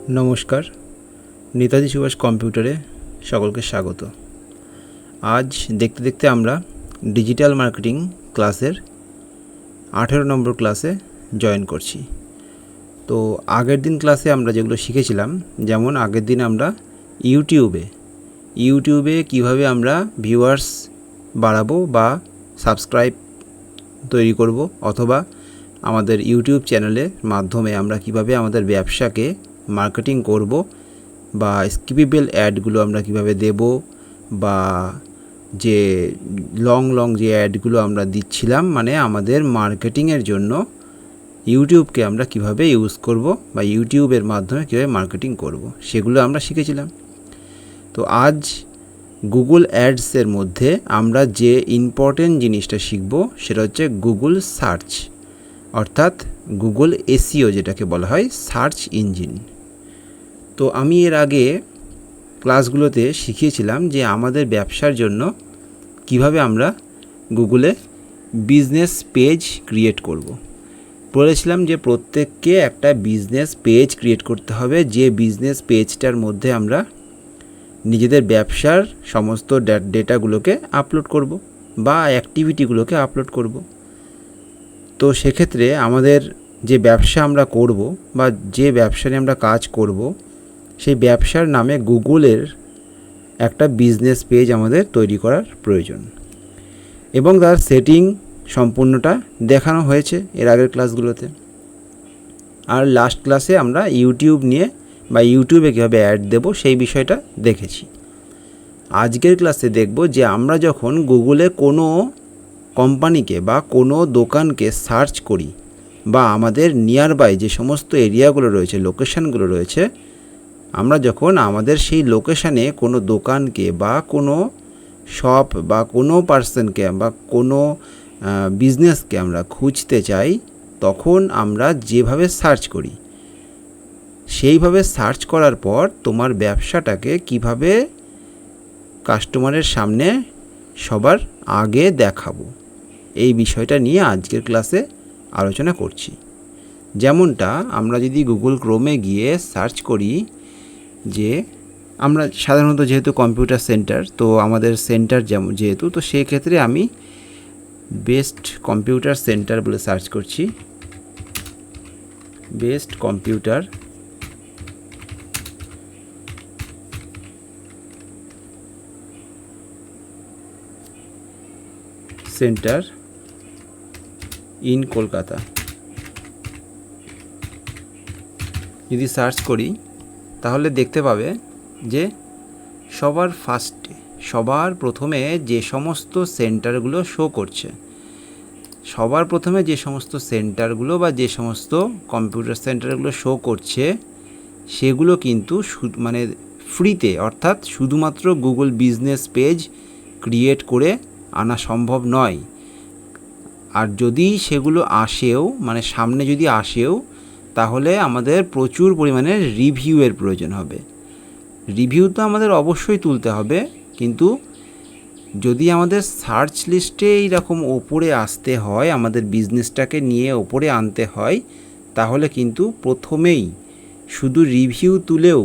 নমস্কার, নেতাজি সুভাষ কম্পিউটারে সকলকে স্বাগত। আজ দেখতে দেখতে আমরা ডিজিটাল মার্কেটিং ক্লাসের 18 নম্বর ক্লাসে জয়েন করছি। তো আগের দিন ক্লাসে আমরা যেগুলো শিখেছিলাম, যেমন আগের দিন আমরা ইউটিউবে কিভাবে আমরা ভিউয়ার্স বাড়াবো বা সাবস্ক্রাইব তৈরি করব, অথবা আমাদের ইউটিউব চ্যানেলের মাধ্যমে আমরা কিভাবে আমাদের ব্যবসাকে মার্কেটিং করব, বা স্কিপেবল অ্যাডগুলো আমরা কিভাবে দেব, বা যে লং যে অ্যাডগুলো আমরা দিচ্ছিলাম, মানে আমাদের মার্কেটিংয়ের জন্য ইউটিউবকে আমরা কিভাবে ইউজ করব বা ইউটিউবের মাধ্যমে কীভাবে মার্কেটিং করব, সেগুলো আমরা শিখেছিলাম। তো আজ গুগল অ্যাডসের মধ্যে আমরা যে ইম্পর্টেন্ট জিনিসটা শিখব সেটা হচ্ছে গুগল সার্চ, অর্থাৎ গুগল এসইও যেটাকে বলা হয়, সার্চ ইঞ্জিন। তো আমি এর আগে ক্লাসগুলোতে শিখিয়েছিলাম যে আমাদের ব্যবসার জন্য কিভাবে আমরা গুগলে বিজনেস পেজ ক্রিয়েট করব। বলেছিলাম যে প্রত্যেককে একটা বিজনেস পেজ ক্রিয়েট করতে হবে, যে বিজনেস পেজটার মধ্যে আমরা নিজেদের ব্যবসার সমস্ত ডেটাগুলোকে আপলোড করব বা অ্যাক্টিভিটিগুলোকে আপলোড করব। তো সেক্ষেত্রে আমাদের যে ব্যবসা আমরা করব বা যে ব্যবসা নিয়ে আমরা কাজ করব, সেই ব্যবসার নামে গুগলের একটা বিজনেস পেজ আমাদের তৈরি করার প্রয়োজন, এবং তার সেটিং সম্পূর্ণটা দেখানো হয়েছে এর আগের ক্লাসগুলোতে। আর লাস্ট ক্লাসে আমরা ইউটিউব নিয়ে বা ইউটিউবে কীভাবে অ্যাড দেব সেই বিষয়টা দেখেছি। আজকের ক্লাসে দেখব যে আমরা যখন গুগলে কোনো কোম্পানিকে বা কোনো দোকানকে সার্চ করি, বা আমাদের নিয়ারবাই যে সমস্ত এরিয়াগুলো রয়েছে, লোকেশানগুলো রয়েছে, আমরা যখন আমাদের সেই লোকেশানে কোনো দোকানকে বা কোনো শপ বা কোনো পার্সনকে বা কোনো বিজনেসকে আমরা খুঁজতে চাই, তখন আমরা যেভাবে সার্চ করি সেইভাবে সার্চ করার পর তোমার ব্যবসাটাকে কিভাবে কাস্টমারের সামনে সবার আগে দেখাবো, এই বিষয়টা নিয়ে আজকের ক্লাসে আলোচনা করছি। যেমনটা আমরা যদি গুগল ক্রোমে গিয়ে সার্চ করি, যে আমরা সাধারণত যেহেতু কম্পিউটার সেন্টার, তো আমাদের সেন্টার যেহেতু, তো সেই ক্ষেত্রে আমি বেস্ট কম্পিউটার সেন্টার বলে সার্চ করছি। Best computer centre in Kolkata যদি সার্চ করি, তাহলে দেখতে পাবে যে সবার প্রথমে যে সমস্ত সেন্টারগুলো শো করছে, সবার প্রথমে যে সমস্ত সেন্টারগুলো বা যে সমস্ত কম্পিউটার সেন্টারগুলো শো করছে, সেগুলো কিন্তু মানে ফ্রিতে, অর্থাৎ শুধুমাত্র গুগল বিজনেস পেজ ক্রিয়েট করে আনা সম্ভব নয়। আর যদি সেগুলো আসেও, মানে সামনে যদি আসেও, তাহলে আমাদের প্রচুর পরিমাণে রিভিউয়ের প্রয়োজন হবে। রিভিউ তো আমাদের অবশ্যই তুলতে হবে, কিন্তু যদি আমাদের সার্চ লিস্টে এইরকম ওপরে আসতে হয়, আমাদের বিজনেসটাকে নিয়ে ওপরে আনতে হয়, তাহলে কিন্তু প্রথমেই শুধু রিভিউ তুলেও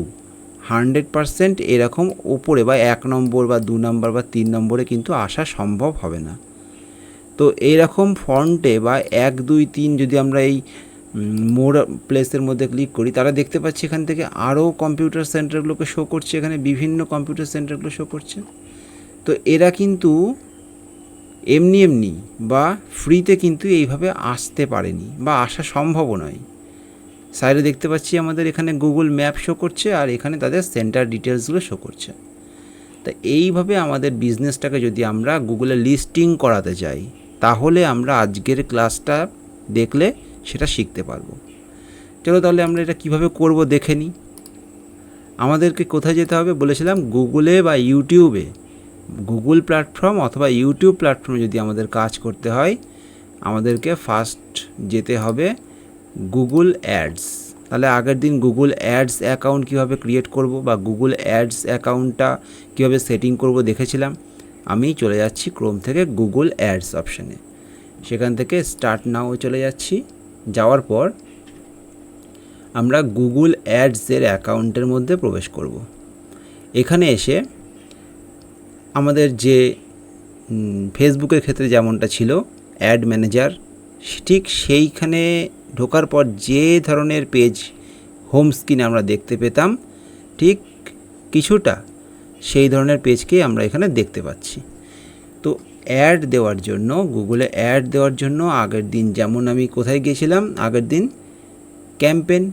100% এরকম ওপরে বা 1 নম্বর বা 2 নম্বর বা 3 নম্বরে কিন্তু আসা সম্ভব হবে না। তো এইরকম ফন্টে বা 1, 2, 3 যদি আমরা এই মোর প্লেসের মধ্যে ক্লিক করি, তারা দেখতে পাচ্ছি এখান থেকে আরও কম্পিউটার সেন্টারগুলোকে শো করছে, এখানে বিভিন্ন কম্পিউটার সেন্টারগুলো শো করছে। তো এরা কিন্তু এমনি বা ফ্রিতে কিন্তু এইভাবে আসতে পারেনি বা আসা সম্ভবও নয়। সাইডে দেখতে পাচ্ছি আমাদের এখানে গুগল ম্যাপ শো করছে, আর এখানে তাদের সেন্টার ডিটেলসগুলো শো করছে। তা এইভাবে আমাদের বিজনেসটাকে যদি আমরা গুগলে লিস্টিং করাতে চাই, তাহলে আমরা আজকের ক্লাসটা দেখলে সেটা শিখতে পারবো। চলো তাহলে আমরা এটা কিভাবে করব দেখে নিই। আমাদেরকে কোথায় যেতে হবে বলেছিলাম, গুগলে বা ইউটিউবে, গুগল প্ল্যাটফর্ম অথবা ইউটিউব প্ল্যাটফর্মে যদি আমাদের কাজ করতে হয়, আমাদেরকে ফার্স্ট যেতে হবে গুগল অ্যাডস। তাহলে আগের দিন গুগল অ্যাডস অ্যাকাউন্ট কীভাবে ক্রিয়েট করব বা গুগল অ্যাডস অ্যাকাউন্টটা কীভাবে সেটিং করব দেখেছিলাম। আমি চলে যাচ্ছি ক্রোম থেকে গুগল অ্যাডস অপশানে, সেখান থেকে স্টার্ট নাও চলে যাচ্ছি। যাওয়ার পর আমরা গুগল অ্যাডসের অ্যাকাউন্টের মধ্যে প্রবেশ করব। এখানে এসে আমাদের যে ফেসবুকের ক্ষেত্রে যেমনটা ছিল অ্যাড ম্যানেজার, ঠিক সেইখানে ঢোকার পর যে ধরনের পেজ হোম স্ক্রিনে আমরা দেখতে পেতাম ঠিক কিছুটা সেই ধরনের পেজকে আমরা এখানে দেখতে পাচ্ছি। তো অ্যাড দেওয়ার জন্য, গুগলে অ্যাড দেওয়ার জন্য আগের দিন যেমন আমি কোথায় গিয়েছিলাম, আগের দিন ক্যাম্পেন,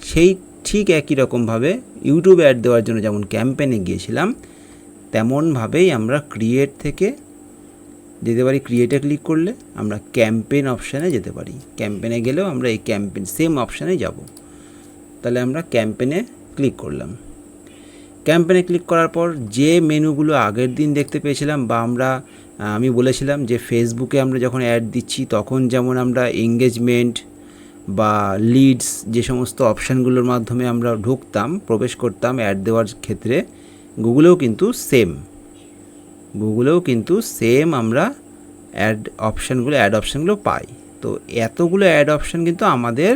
সেই ঠিক একই রকমভাবে ইউটিউবে অ্যাড দেওয়ার জন্য যেমন ক্যাম্পেনে গিয়েছিলাম, তেমনভাবেই আমরা ক্রিয়েট থেকে যেতে পারি। ক্রিয়েটে ক্লিক করলে আমরা ক্যাম্পেন অপশানে যেতে পারি। ক্যাম্পেনে গেলেও আমরা এই ক্যাম্পেন সেম অপশানে যাব। তাহলে আমরা ক্যাম্পেনে ক্লিক করলাম। ক্যাম্পেনে ক্লিক করার পর যে মেনুগুলো আগের দিন দেখতে পেয়েছিলাম বা আমি বলেছিলাম যে ফেসবুকে আমরা যখন অ্যাড দিচ্ছি তখন যেমন আমরা এঙ্গেজমেন্ট বা লিডস যে সমস্ত অপশানগুলোর মাধ্যমে আমরা ঢুকতাম, প্রবেশ করতাম অ্যাড দেওয়ার ক্ষেত্রে, গুগলেও কিন্তু সেম আমরা অ্যাড অপশানগুলো পাই। তো এতগুলো অ্যাড অপশান কিন্তু আমাদের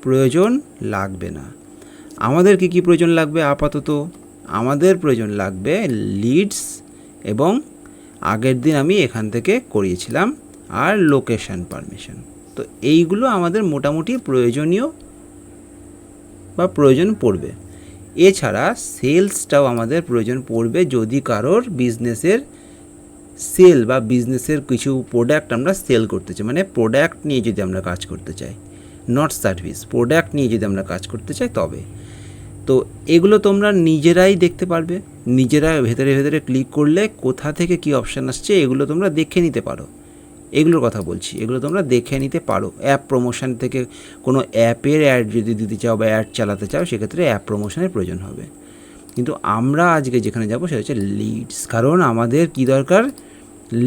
প্রয়োজন লাগবে না। আমাদের কি প্রয়োজন লাগবে? আপাতত আমাদের প্রয়োজন লাগবে লিডস এবং আগের দিন আমি এখান থেকে করিয়েছিলাম আর লোকেশন পারমিশন। তো এইগুলো আমাদের মোটামুটি প্রয়োজনীয় বা প্রয়োজন পড়বে। এছাড়া সেলসটাও আমাদের প্রয়োজন পড়বে যদি কারোর বিজনেসের সেল বা বিজনেসের কিছু প্রোডাক্ট আমরা সেল করতে চাই, মানে প্রোডাক্ট নিয়ে যদি আমরা কাজ করতে চাই, নট সার্ভিস, প্রোডাক্ট নিয়ে যদি আমরা কাজ করতে চাই তবে। তো এগুলো তোমরা নিজেরাই দেখতে পারবে, নিজেরা ভেতরে ক্লিক করলে কোথা থেকে কি অপশান আসছে এগুলো তোমরা দেখে নিতে পারো। এগুলোর কথা বলছি, এগুলো তোমরা দেখে নিতে পারো। অ্যাপ প্রমোশন থেকে কোনো অ্যাপের অ্যাড যদি দিতে চাও বা অ্যাড চালাতে চাও সেক্ষেত্রে অ্যাপ প্রমোশনের প্রয়োজন হবে। কিন্তু আমরা আজকে যেখানে যাব সেটা হচ্ছে লিডস, কারণ আমাদের কি দরকার?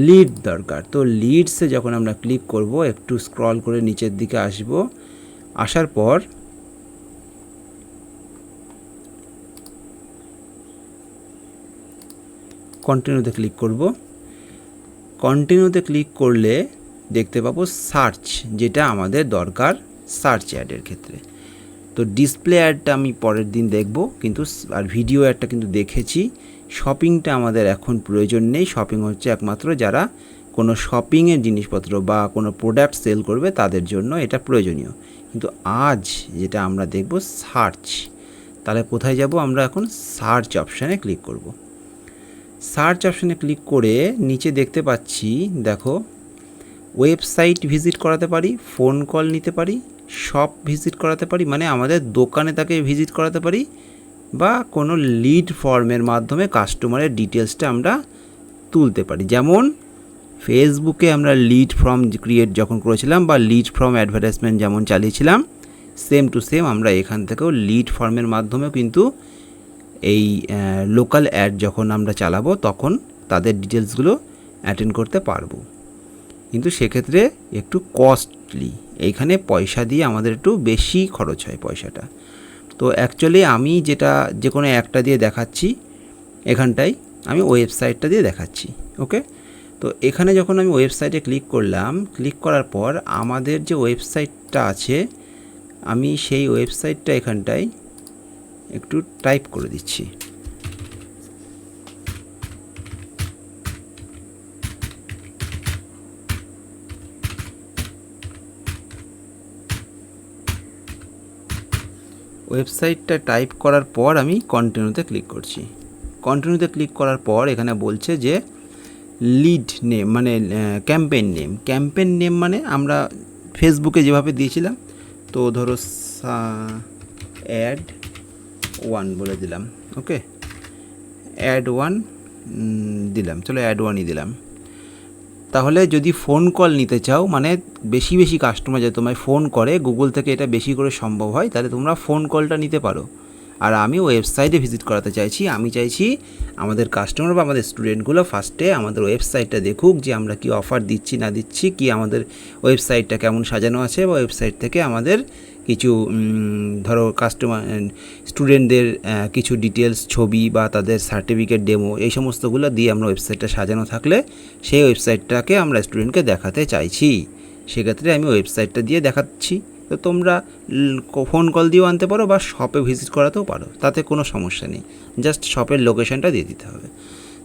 লিড দরকার। তো লিডসে যখন আমরা ক্লিক করব, একটু স্ক্রল করে নিচের দিকে আসব, আসার পর কন্টিনিউতে ক্লিক করব। কন্টিনিউতে ক্লিক করলে দেখতে পাবো সার্চ, যেটা আমাদের দরকার সার্চ অ্যাডের ক্ষেত্রে। তো ডিসপ্লে অ্যাডটা আমি পরের দিন দেখব, কিন্তু আর ভিডিও অ্যাডটা কিন্তু দেখেছি। শপিংটা আমাদের এখন প্রয়োজন নেই। শপিং হচ্ছে একমাত্র যারা কোনো শপিংয়ের জিনিসপত্র বা কোনো প্রোডাক্ট সেল করবে তাদের জন্য এটা প্রয়োজনীয়। কিন্তু আজ যেটা আমরা দেখব সার্চ। তাহলে কোথায় যাব? আমরা এখন সার্চ অপশানে ক্লিক করব। সার্চ অপশানে ক্লিক করে নিচে দেখতে পাচ্ছি, দেখো ওয়েবসাইট ভিজিট করাতে পারি, ফোন কল নিতে পারি, শপ ভিজিট করাতে পারি, মানে আমাদের দোকানে তাকে ভিজিট করাতে পারি, বা কোনো লিড ফর্মের মাধ্যমে কাস্টমারের ডিটেলসটা আমরা তুলতে পারি। যেমন ফেসবুকে আমরা লিড ফর্ম ক্রিয়েট যখন করেছিলাম বা লিড ফর্ম অ্যাডভার্টাইজমেন্ট যেমন চালিয়েছিলাম, সেম টু সেম আমরা এখান থেকেও লিড ফর্মের মাধ্যমেও কিন্তু এই লোকাল অ্যাড যখন আমরা চালাবো তখন তাদের ডিটেলসগুলো অ্যাটেন্ড করতে পারবো। কিন্তু সেক্ষেত্রে একটু কস্টলি, এইখানে পয়সা দিয়ে আমাদের একটু বেশি খরচ হয় পয়সাটা। তো অ্যাকচুয়ালি আমি যে কোনো একটা দিয়ে দেখাচ্ছি, এখানটায় আমি ওয়েবসাইটটা দিয়ে দেখাচ্ছি। ওকে, তো এখানে যখন আমি ওয়েবসাইটে ক্লিক করলাম, ক্লিক করার পর আমাদের যে ওয়েবসাইটটা আছে, আমি সেই ওয়েবসাইটটা এখানটায় একটু টাইপ করে দিচ্ছি। ওয়েবসাইটটা টাইপ করার পর আমি কন্টিনিউতে ক্লিক করছি। কন্টিনিউতে ক্লিক করার পর এখানে বলছে যে লিড নেম মানে ক্যাম্পেইন নেম। ক্যাম্পেইন নেম মানে আমরা ফেসবুকে যেভাবে দিয়েছিলাম, তো ধরো অ্যাড 1 বলে দিলাম। ওকে, অ্যাড 1 দিলাম, চলো অ্যাড 1ই দিলাম। তাহলে যদি ফোন কল নিতে চাও, মানে বেশি কাস্টমার যাতে তোমায় ফোন করে, গুগল থেকে এটা বেশি করে সম্ভব হয়, তাহলে তোমরা ফোন কলটা নিতে পারো। আর আমি ওয়েবসাইটে ভিজিট করাতে চাইছি, আমি চাইছি আমাদের কাস্টমার বা আমাদের স্টুডেন্টগুলো ফার্স্টে আমাদের ওয়েবসাইটটা দেখুক যে আমরা কি অফার দিচ্ছি না দিচ্ছি, কি আমাদের ওয়েবসাইটটা কেমন সাজানো আছে, বা ওয়েবসাইট থেকে আমাদের কিছু ধরো কাস্টমার স্টুডেন্টদের কিছু ডিটেলস, ছবি বা তাদের সার্টিফিকেট, ডেমো, এই সমস্তগুলো দিয়ে আমরা ওয়েবসাইটটা সাজানো থাকলে সেই ওয়েবসাইটটাকে আমরা স্টুডেন্টকে দেখাতে চাইছি। সেক্ষেত্রে আমি ওয়েবসাইটটা দিয়ে দেখাচ্ছি। তো তোমরা ফোন কল দিয়েও আনতে পারো বা শপে ভিজিট করাতেও পারো, তাতে কোনো সমস্যা নেই, জাস্ট শপের লোকেশনটা দিয়ে দিতে হবে।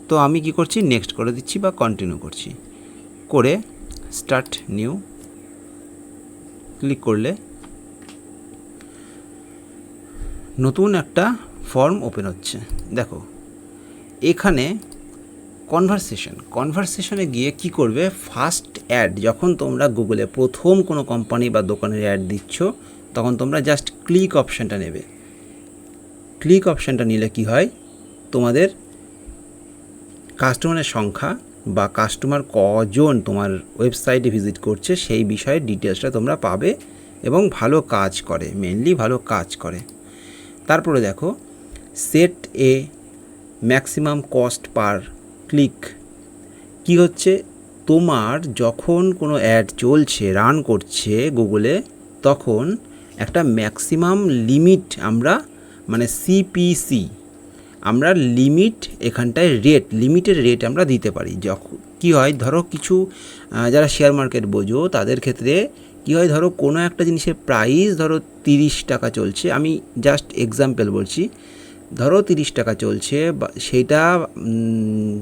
তো আমি কি করছি, নেক্সট করে দিচ্ছি বা কন্টিনিউ করছি, করে স্টার্ট নিউ ক্লিক করলে নতুন একটা ফর্ম ওপেন হচ্ছে। দেখো এখানে কনভারসেশনে গিয়ে কি করবে, ফার্স্ট অ্যাড যখন তোমরা গুগলে প্রথম কোনো কোম্পানি বা দোকানের অ্যাড দিচ্ছ, তখন তোমরা জাস্ট ক্লিক অপশানটা নেবে। ক্লিক অপশানটা নিলে কি হয়, তোমাদের কাস্টমারের সংখ্যা বা কাস্টমার কজন তোমার ওয়েবসাইটে ভিজিট করছে সেই বিষয়ে ডিটেলসটা তোমরা পাবে, এবং ভালো কাজ করে, মেনলি ভালো কাজ করে। তারপরে দেখো সেট এ ম্যাক্সিমাম কস্ট পার ক্লিক। কি হচ্ছে, তোমার যখন কোনো অ্যাড চলছে, রান করছে গুগলে, তখন একটা ম্যাক্সিমাম লিমিট আমরা, মানে সিপিসি, আমরা লিমিট এখানটায় লিমিটের রেট আমরা দিতে পারি। যখন কী হয়, ধরো কিছু যারা শেয়ার মার্কেট বোঝো তাদের ক্ষেত্রে কী হয়, ধরো কোনো একটা জিনিসের প্রাইস ধরো 30 টাকা চলছে, আমি জাস্ট এক্সাম্পল বলছি, ধরো 30 টাকা চলছে, বা সেইটা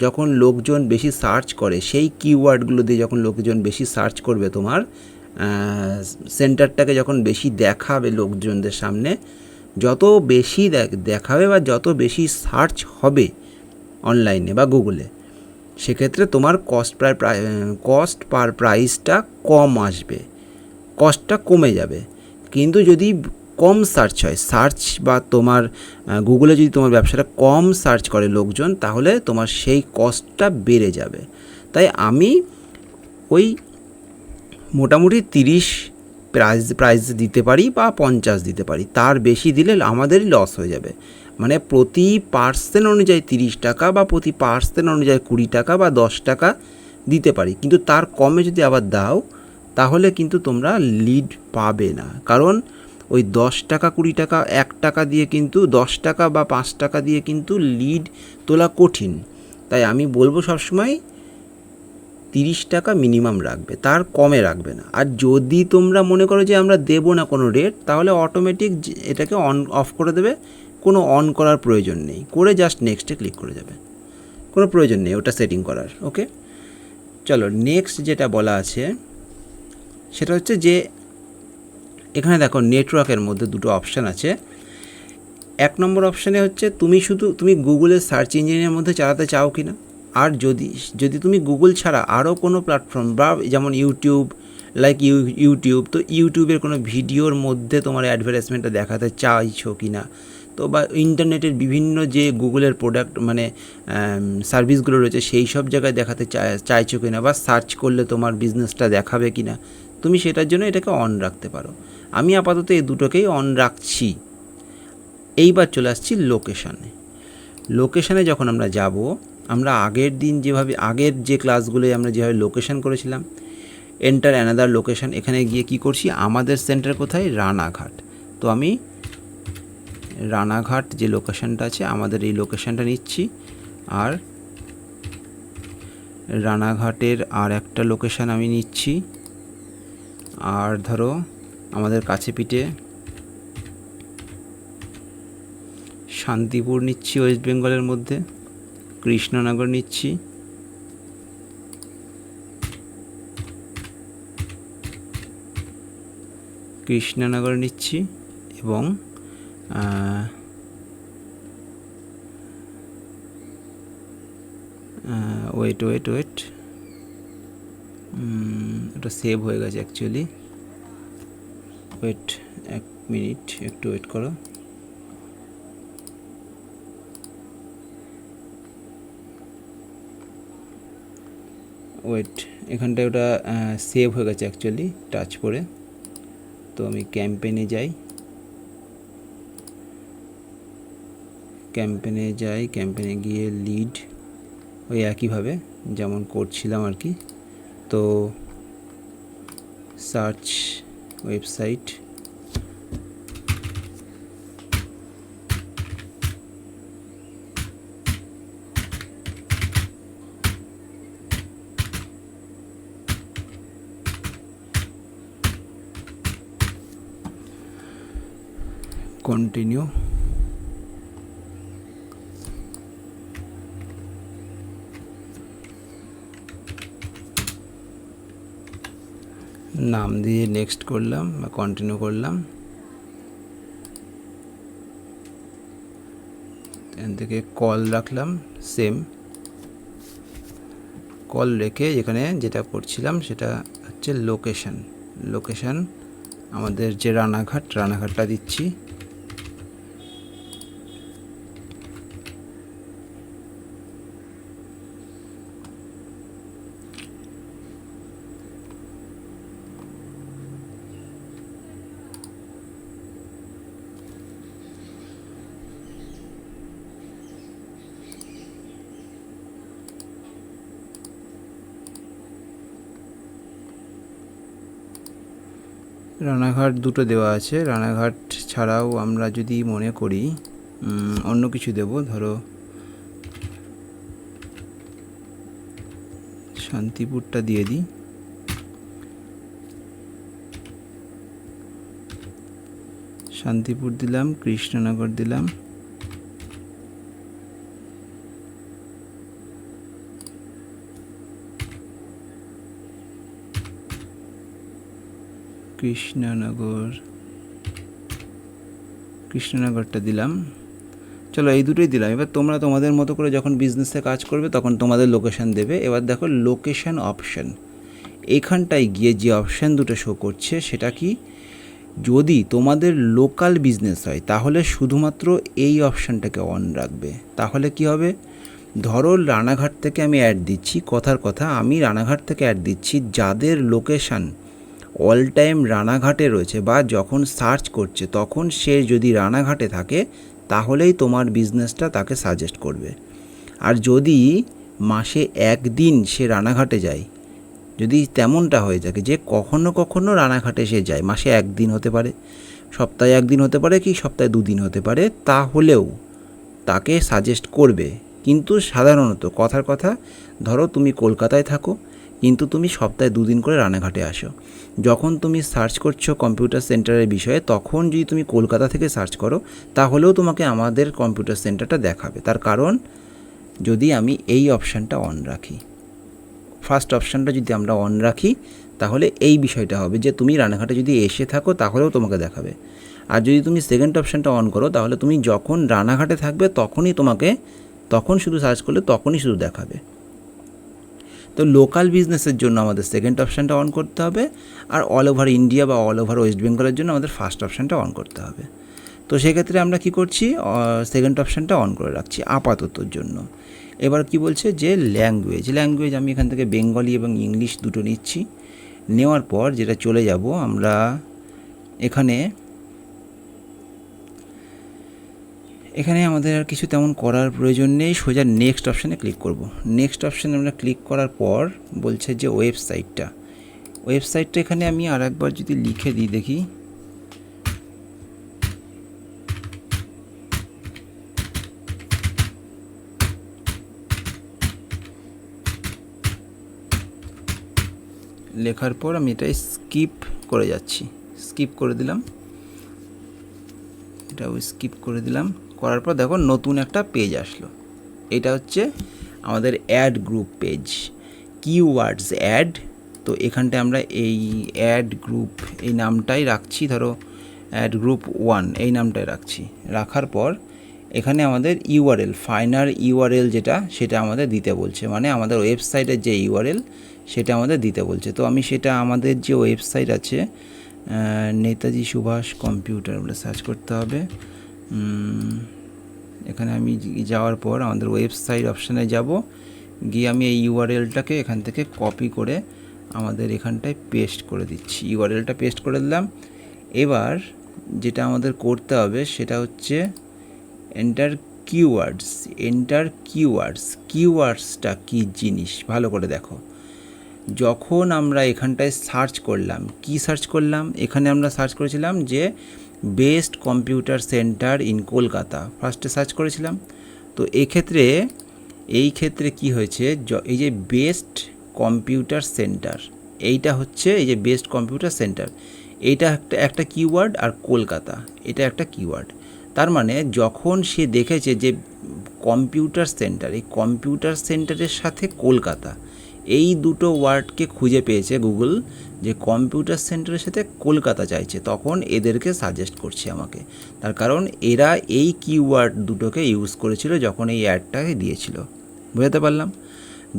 যখন লোকজন বেশি সার্চ করে, সেই কিওয়ার্ডগুলো দিয়ে যখন লোকজন বেশি সার্চ করবে, তোমার সেন্টারটাকে যখন বেশি দেখাবে লোকজনদের সামনে, যত বেশি দেখাবে বা যত বেশি সার্চ হবে অনলাইনে বা গুগলে, সেক্ষেত্রে তোমার কস্ট পার প্রাইসটা কম আসবে, কস্টটা কমে যাবে। কিন্তু যদি কম সার্চ হয়, সার্চ বা তোমার গুগলে যদি তোমার ব্যবসাটা কম সার্চ করে লোকজন, তাহলে তোমার সেই কস্টটা বেড়ে যাবে। তাই আমি ওই মোটামুটি 30 প্রাইস দিতে পারি বা 50 দিতে পারি, তার বেশি দিলে আমাদেরই লস হয়ে যাবে। মানে প্রতি পার্সেন্ট অনুযায়ী 30 টাকা বা প্রতি পার্সেন্ট অনুযায়ী 20 টাকা বা 10 টাকা দিতে পারি, কিন্তু তার কমে যদি আবার দাও তাহলে কিন্তু তোমরা লিড পাবে না। কারণ ওই 10 টাকা 20 টাকা 1 টাকা দিয়ে কিন্তু 10 টাকা বা 5 টাকা দিয়ে কিন্তু লিড তোলা কঠিন। তাই আমি বলবো সবসময় 30 টাকা মিনিমাম রাখবে, তার কমে রাখবে না। আর যদি তোমরা মনে করো যে আমরা দেবো না কোনো রেট, তাহলে অটোমেটিক এটাকে অন অফ করে দেবে, কোনো অন করার প্রয়োজন নেই, করে জাস্ট নেক্সটে ক্লিক করে যাবে, কোনো প্রয়োজন নেই ওটা সেটিং করার। ওকে, চলো নেক্সট যেটা বলা আছে সেটা হচ্ছে যে এখানে দেখো নেটওয়ার্কের মধ্যে দুটো অপশান আছে। 1 নম্বর অপশানে হচ্ছে তুমি গুগলের সার্চ ইঞ্জিনের মধ্যে চালাতে চাও কি না, আর যদি তুমি গুগল ছাড়া আরও কোনো প্ল্যাটফর্ম বা যেমন ইউটিউব, ইউটিউব, তো ইউটিউবের কোনো ভিডিওর মধ্যে তোমার অ্যাডভার্টাইজমেন্টটা দেখাতে চাইছো কি না, তো বা ইন্টারনেটের বিভিন্ন যে গুগলের প্রোডাক্ট মানে সার্ভিসগুলো রয়েছে সেই সব জায়গায় দেখাতে চাইছো কি না, বা সার্চ করলে তোমার বিজনেসটা দেখাবে কি না, তুমি সেটার জন্য এটাকে অন রাখতে পারো। আমি আপাতত এই দুটোকেই অন রাখছি। এইবার চলে আসছি লোকেশানে যখন আমরা যাব, আমরা আগের দিন যেভাবে আগের যে ক্লাসগুলোয় আমরা যেভাবে লোকেশান করেছিলাম, এন্টার অ্যানাদার লোকেশান, এখানে গিয়ে কি করছি, আমাদের সেন্টার কোথায়, রানাঘাট। তো আমি রানাঘাট যে লোকেশানটা আছে আমাদের এই লোকেশানটা নিচ্ছি, আর রানাঘাটের আর একটা লোকেশান আমি নিচ্ছি, আর ধরো আমাদের কাছে পিঠে শান্তিপুর নিচ্ছি, ওয়েস্ট বেঙ্গলের মধ্যে কৃষ্ণনগর নিচ্ছি, এবং ওয়েট এটা সেভ হয়ে গেছে অ্যাকচুয়ালি, ওয়েট 1 মিনিট একটু ওয়েট করো। এখানটায় ওটা সেভ হয়ে গেছে অ্যাকচুয়ালি টাচ করে। তো আমি ক্যাম্পেনে যাই, ক্যাম্পেনে গিয়ে লিড ওই একইভাবে যেমন করছিলাম আর কি। তো সার্চ ওয়েবসাইট, কন্টিনিউ। নাম দিয়ে নেক্সট করলাম বা কন্টিনিউ করলাম। এখান থেকে কল রাখলাম, সেম কল রেখে এখানে যেটা করছিলাম সেটা হচ্ছে লোকেশান আমাদের যে রানাঘাটটা দিচ্ছি। রানাঘাট দুটো দেওয়া আছে। রানাঘাট ছাড়াও আমরা যদি মনে করি অন্য কিছু দেব, ধরো শান্তিপুরটা দিয়ে দিই। শান্তিপুর দিলাম, কৃষ্ণনগর দিলাম, কৃষ্ণনগরটা দিলাম। চলো এই দুটোই দিলাম। এবার তোমরা তোমাদের মতো করে যখন বিজনেসে কাজ করবে তখন তোমাদের লোকেশান দেবে। এবার দেখো লোকেশান অপশান, এখানটায় গিয়ে যে অপশান দুটো শো করছে সেটা কি, যদি তোমাদের লোকাল বিজনেস হয় তাহলে শুধুমাত্র এই অপশানটাকে অন রাখবে। তাহলে কি হবে, ধরো রানাঘাট থেকে আমি অ্যাড দিচ্ছি, কথার কথা আমি রানাঘাট থেকে অ্যাড দিচ্ছি, যাদের লোকেশান অল টাইম রানাঘাটে রয়েছে বা যখন সার্চ করছে তখন সে যদি রানাঘাটে থাকে তাহলেই তোমার বিজনেসটা তাকে সাজেস্ট করবে। আর যদি মাসে একদিন সে রানাঘাটে যায়, যদি তেমনটা হয়ে থাকে যে কখনো কখনো রানাঘাটে সে যায়, মাসে একদিন হতে পারে, সপ্তাহে একদিন হতে পারে, কি সপ্তাহে দুদিন হতে পারে, তাহলেও তাকে সাজেস্ট করবে। কিন্তু সাধারণত কথার কথা, ধরো তুমি কলকাতায় থাকো কিন্তু তুমি সপ্তাহে দুদিন করে রানাঘাটে আসো, যখন তুমি সার্চ করছো কম্পিউটার সেন্টারের বিষয়ে তখন যদি তুমি কলকাতা থেকে সার্চ করো তাহলেও তোমাকে আমাদের কম্পিউটার সেন্টারটা দেখাবে। তার কারণ যদি আমি এই অপশানটা অন রাখি, ফার্স্ট অপশানটা যদি আমরা অন রাখি তাহলে এই বিষয়টা হবে যে তুমি রানাঘাটে যদি এসে থাকো তাহলেও তোমাকে দেখাবে। আর যদি তুমি সেকেন্ড অপশানটা অন করো তাহলে তুমি যখন রানাঘাটে থাকবে তখনই তোমাকে, তখন শুধু সার্চ করলে তখনই শুধু দেখাবে। তো লোকাল বিজনেসের জন্য আমাদের সেকেন্ড অপশানটা অন করতে হবে, আর অল ওভার ইন্ডিয়া বা অল ওভার ওয়েস্ট বেঙ্গলের জন্য আমাদের ফার্স্ট অপশানটা অন করতে হবে। তো সেক্ষেত্রে আমরা কি করছি, সেকেন্ড অপশানটা অন করে রাখছি আপাততর জন্য। এবার কি বলছে যে ল্যাঙ্গুয়েজ আমি এখান থেকে বেঙ্গলি এবং ইংলিশ দুটো নিচ্ছি। নেওয়ার পর যেটা চলে যাব আমরা এখানে আমাদের আর কিছু তেমন করার প্রয়োজন নেই, সোজা নেক্সট অপশানে ক্লিক করব। নেক্সট অপশানে আমরা ক্লিক করার পর বলছে যে ওয়েবসাইটটা এখানে আমি আর একবার যদি লিখে দিই দেখি, লেখার পর আমি এটাই স্কিপ করে যাচ্ছি, স্কিপ করে দিলাম, এটাও স্কিপ করে দিলাম। করার পর দেখো নতুন একটা পেজ আসলো। এটা হচ্ছে আমাদের ad group page, keywords ad. তো এখানটায় আমরা এই অ্যাড গ্রুপ এই নামটাই রাখছি, ধরো অ্যাড গ্রুপ 1 এই নামটাই রাখছি। রাখার পর এখানে আমাদের ইউআরএল, ফাইনাল ইউআরএল যেটা সেটা আমাদের দিতে বলছে, মানে আমাদের ওয়েবসাইটের যে ইউআরএল সেটা আমাদের দিতে বলছে। তো আমি সেটা আমাদের যে ওয়েবসাইট আছে নেতাজি সুভাষ কম্পিউটার বলে সার্চ করতে হবে। এখানে আমি যাওয়ার পর আমাদের ওয়েবসাইট অপশানে যাব, গিয়ে আমি এই ইউআরএলটাকে এখান থেকে কপি করে আমাদের এখানটায় পেস্ট করে দিচ্ছি। ইউআরএলটা পেস্ট করে দিলাম। এবার যেটা আমাদের করতে হবে সেটা হচ্ছে এন্টার কিওয়ার্ডসটা কী জিনিস ভালো করে দেখো। যখন আমরা এখানটায় সার্চ করলাম, কি সার্চ করলাম, এখানে আমরা সার্চ করেছিলাম যে best computer centre in Kolkata, ফার্স্টে সার্চ করেছিলাম। তো এই ক্ষেত্রে কি হয়েছে, এই যে বেস্ট কম্পিউটার সেন্টার, এইটা হচ্ছে এই যে বেস্ট কম্পিউটার সেন্টার, এইটা একটা কিওয়ার্ড, আর কলকাতা এটা একটা কিওয়ার্ড। তার মানে যখন সে দেখেছে যে কম্পিউটার সেন্টার, এই কম্পিউটার সেন্টারের সাথে কলকাতা, এই দুটো ওয়ার্ডকে খুঁজে পেয়েছে গুগল যে কম্পিউটার সেন্টারের সাথে কলকাতা চাইছে, তখন এদেরকে সাজেস্ট করছে আমাকে। তার কারণ এরা এই কিওয়ার্ড দুটোকে ইউজ করেছিল যখন এই অ্যাডটাকে দিয়েছিল। বুঝতে পারলাম?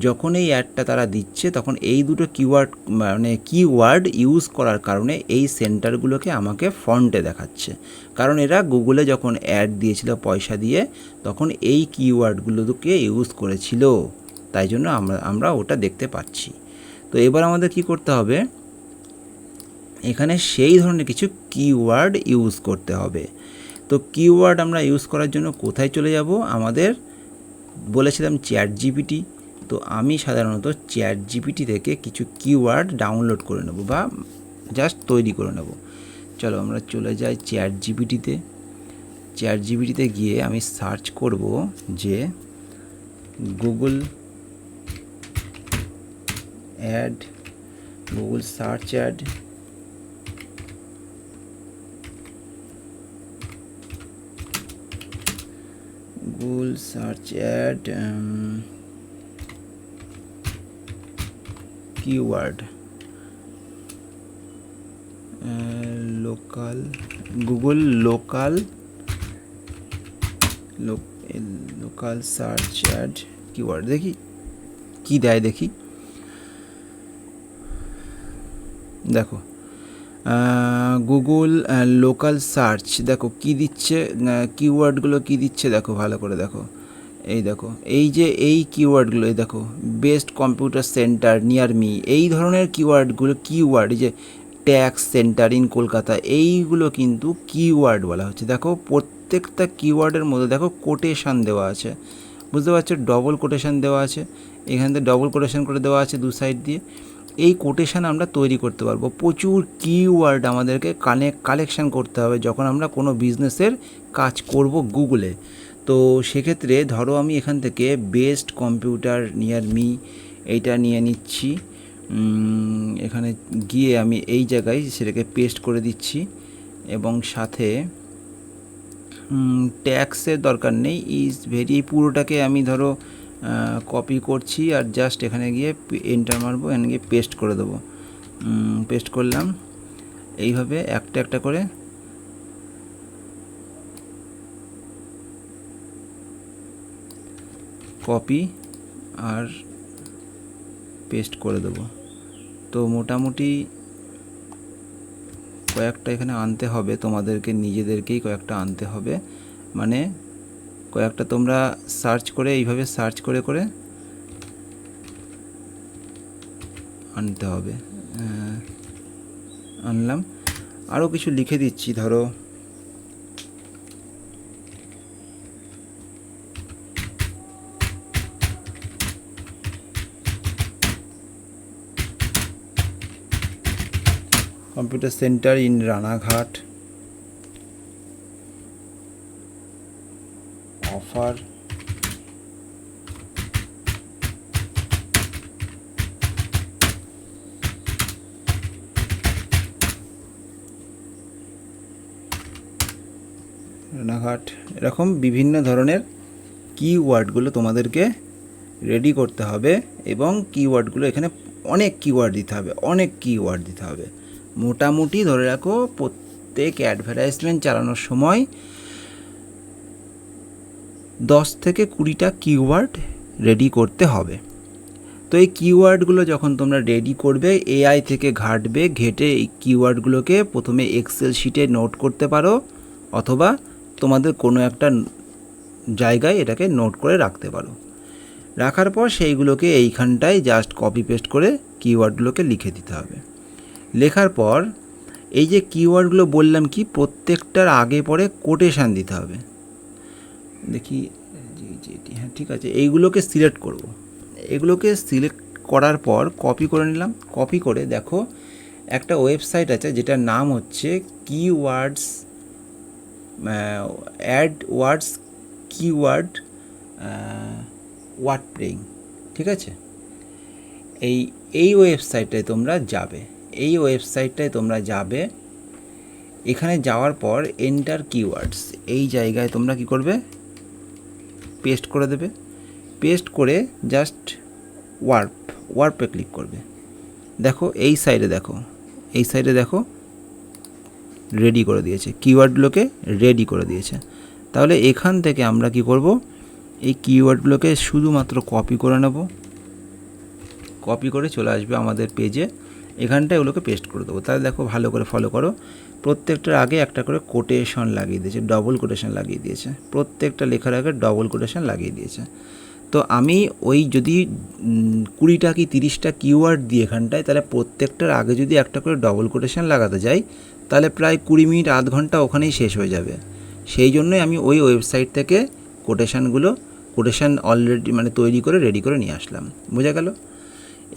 যখন এই অ্যাডটা তারা দিচ্ছে তখন এই দুটো কিওয়ার্ড ইউজ করার কারণে এই সেন্টারগুলোকে আমাকে ফ্রন্টে দেখাচ্ছে। কারণ এরা গুগলে যখন অ্যাড দিয়েছিল পয়সা দিয়ে, তখন এই কিওয়ার্ডগুলোকে ইউজ করেছিল, তাই জন্য আমরা ওটা দেখতে পাচ্ছি। তো এবার আমাদের কি করতে হবে, এখানে সেই ধরনের কিছু কিওয়ার্ড ইউজ করতে হবে। তো কিওয়ার্ড আমরা ইউজ করার জন্য কোথায় চলে যাব, আমাদের বলেছিলাম চ্যাট জিপিটি। তো আমি সাধারণত চ্যাট জিপিটি থেকে কিছু কিওয়ার্ড ডাউনলোড করে নেব বা জাস্ট তৈরি করে নেব। চলো আমরা চলে যাই চ্যাট জিপিটিতে। চ্যাট জিপিটিতে গিয়ে আমি সার্চ করব যে Google ad, Google search add, Google search add keyword local, Google local search add keyword, দেখি কি দেয়। দেখি, দেখো গুগল লোকাল সার্চ, দেখো কি দিচ্ছে, কিওয়ার্ডগুলো কি দিচ্ছে দেখো, ভালো করে দেখো। এই দেখো, এই যে এই কিওয়ার্ডগুলো, এই দেখো best computer centre near me, এই ধরনের কিওয়ার্ড, এই যে ট্যাক্স সেন্টার ইন কলকাতা, এইগুলো কিন্তু কিওয়ার্ড বলা হচ্ছে। দেখো প্রত্যেকটা কিওয়ার্ডের মধ্যে দেখো কোটেশান দেওয়া আছে, বুঝতে পারছো? ডবল কোটেশান দেওয়া আছে, এখান থেকে ডবল কোটেশান করে দেওয়া আছে দু সাইড দিয়ে। এই কোটেশান আমরা তৈরি করতে পারবো। প্রচুর কিওয়ার্ড আমাদেরকে কালেকশান করতে হবে যখন আমরা কোনো বিজনেসের কাজ করব গুগলে। তো সেক্ষেত্রে ধরো আমি এখান থেকে বেস্ট কম্পিউটার নিয়ার মি এইটা নিয়ে নিচ্ছি, এখানে গিয়ে আমি এই জায়গায় সেটাকে পেস্ট করে দিচ্ছি, এবং সাথে ট্যাক্সের দরকার নেই, এই পুরোটাকে আমি ধরো কপি করছি আর জাস্ট এখানে গিয়ে এন্টার মারবো, এখানে গিয়ে পেস্ট করে দেবো। পেস্ট করলাম, এইভাবে একটা একটা করে কপি আর পেস্ট করে দেবো। তো মোটামুটি কয়েকটা এখানে আনতে হবে, তোমাদেরকে নিজেদেরকেই কয়েকটা আনতে হবে, মানে কয়েকটা তোমরা সার্চ করে এইভাবে সার্চ করে করে আনতে হবে। আনলাম, আরও কিছু লিখে দিচ্ছি, ধরো computer centre in Ranaghat, offer, Ranaghat, এরকম বিভিন্ন ধরনের কিওয়ার্ডগুলো তোমাদেরকে রেডি করতে হবে। এবং কিওয়ার্ডগুলো এখানে অনেক কিওয়ার্ড দিতে হবে, মোটামুটি ধরে রাখো প্রত্যেক অ্যাডভার্টাইজমেন্ট চালানোর সময় 10 থেকে 20টা কিওয়ার্ড রেডি করতে হবে। তো এই কিওয়ার্ডগুলো যখন তোমরা রেডি করবে, এআই থেকে ঘেটে এই কিওয়ার্ডগুলোকে প্রথমে এক্সেল শিটে নোট করতে পারো, অথবা তোমাদের কোনো একটা জায়গায় এটাকে নোট করে রাখতে পারো। রাখার পর সেইগুলোকে এইখানটায় জাস্ট কপি পেস্ট করে কিওয়ার্ডগুলোকে লিখে দিতে হবে। লেখার পর এই যে কিওয়ার্ডগুলো বললাম কি, প্রত্যেকটার আগে পরে কোটেশান দিতে হবে। দেখি, হ্যাঁ ঠিক আছে, এইগুলোকে সিলেক্ট করব। এগুলোকে সিলেক্ট করার পর কপি করে নিলাম। কপি করে দেখো একটা ওয়েবসাইট আছে যেটার নাম হচ্ছে কিওয়ার্ডস অ্যাডওয়ার্ডস কিওয়ার্ড ওয়ার্ডপ্রেস, ঠিক আছে? এই ওয়েবসাইটটায় তোমরা যাবে, এখানে যাওয়ার পর এন্টার কিওয়ার্ডস এই জায়গায় তোমরা কি করবে, পেস্ট করে দেবে। পেস্ট করে জাস্ট ওয়ার্পে ক্লিক করবে। দেখো এই সাইডে দেখো রেডি করে দিয়েছে, কিওয়ার্ডগুলোকে রেডি করে দিয়েছে। তাহলে এখান থেকে আমরা কি করব, এই কিওয়ার্ডগুলোকে শুধুমাত্র কপি করে নেব, কপি করে চলে আসবে আমাদের পেজে, এখানটায় ওগুলোকে পেস্ট করে দেবো। তাহলে দেখো ভালো করে ফলো করো, প্রত্যেকটার আগে একটা করে কোটেশন লাগিয়ে দিয়েছে, ডবল কোটেশন লাগিয়ে দিয়েছে, প্রত্যেকটা লেখার আগে ডবল কোটেশন লাগিয়ে দিয়েছে। তো আমি ওই যদি 20টা কি 30টা কিওয়ার্ড দিই এখানটায়, তাহলে প্রত্যেকটার আগে যদি একটা করে ডবল কোটেশন লাগাতে যাই, তাহলে প্রায় 20 মিনিট আধ ঘন্টা ওখানেই শেষ হয়ে যাবে। সেই জন্যই আমি ওই ওয়েবসাইট থেকে কোটেশন অলরেডি মানে তৈরি করে রেডি করে নিয়ে আসলাম। বোঝা গেল?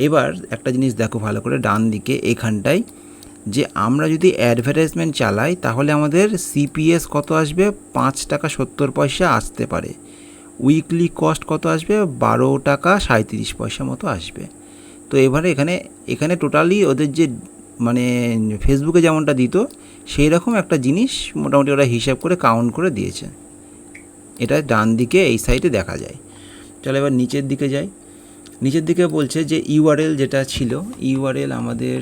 এবার একটা জিনিস দেখো ভালো করে, ডান দিকে এখানটায় যে আমরা যদি অ্যাডভার্টাইজমেন্ট চালাই তাহলে আমাদের সিপিএস কত আসবে, 5 টাকা 70 পয়সা আসতে পারে। উইকলি কস্ট কত আসবে, 12 টাকা 37 পয়সা মতো আসবে। তো এবারে এখানে টোটালি ওদের যে মানে ফেসবুকে যেমনটা দিত সেই রকম একটা জিনিস মোটামুটি ওরা হিসাব করে কাউন্ট করে দিয়েছে। এটা ডান দিকে এই সাইডে দেখা যায়। চলো এবার নিচের দিকে যাই। নিচের দিকে বলছে যে ইউআরএল যেটা ছিল, ইউআরএল আমাদের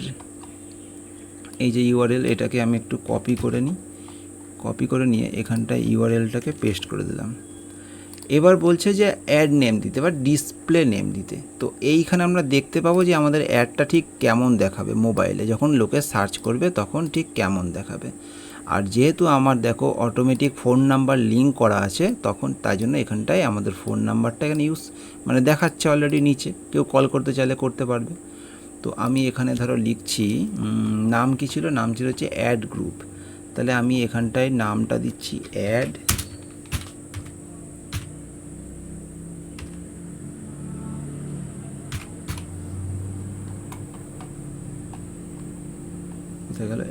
এই যে ইউআরএল, এটাকে আমি একটু কপি করে নিই, কপি করে নিয়ে এখানটায় ইউআরএলটাকে পেস্ট করে দিলাম। এবার বলছে যে অ্যাড নেম দিতে বা ডিসপ্লে নেম দিতে। তো এইখানে আমরা দেখতে পাবো যে আমাদের অ্যাডটা ঠিক কেমন দেখাবে, মোবাইলে যখন লোকে সার্চ করবে তখন ঠিক কেমন দেখাবে। আর যেহেতু আমার দেখো অটোমেটিক ফোন নাম্বার লিঙ্ক করা আছে, তখন তাই জন্য এখানটায় আমাদের ফোন নাম্বারটা এখানে মানে দেখাচ্ছে অলরেডি নিচে, কেউ কল করতে চাইলে করতে পারবে। তো আমি এখানে ধরো লিখছি, নাম কি ছিল, নাম ছিল হচ্ছে অ্যাড গ্রুপ। তাহলে আমি এখানটায় নামটা দিচ্ছি অ্যাড গেল,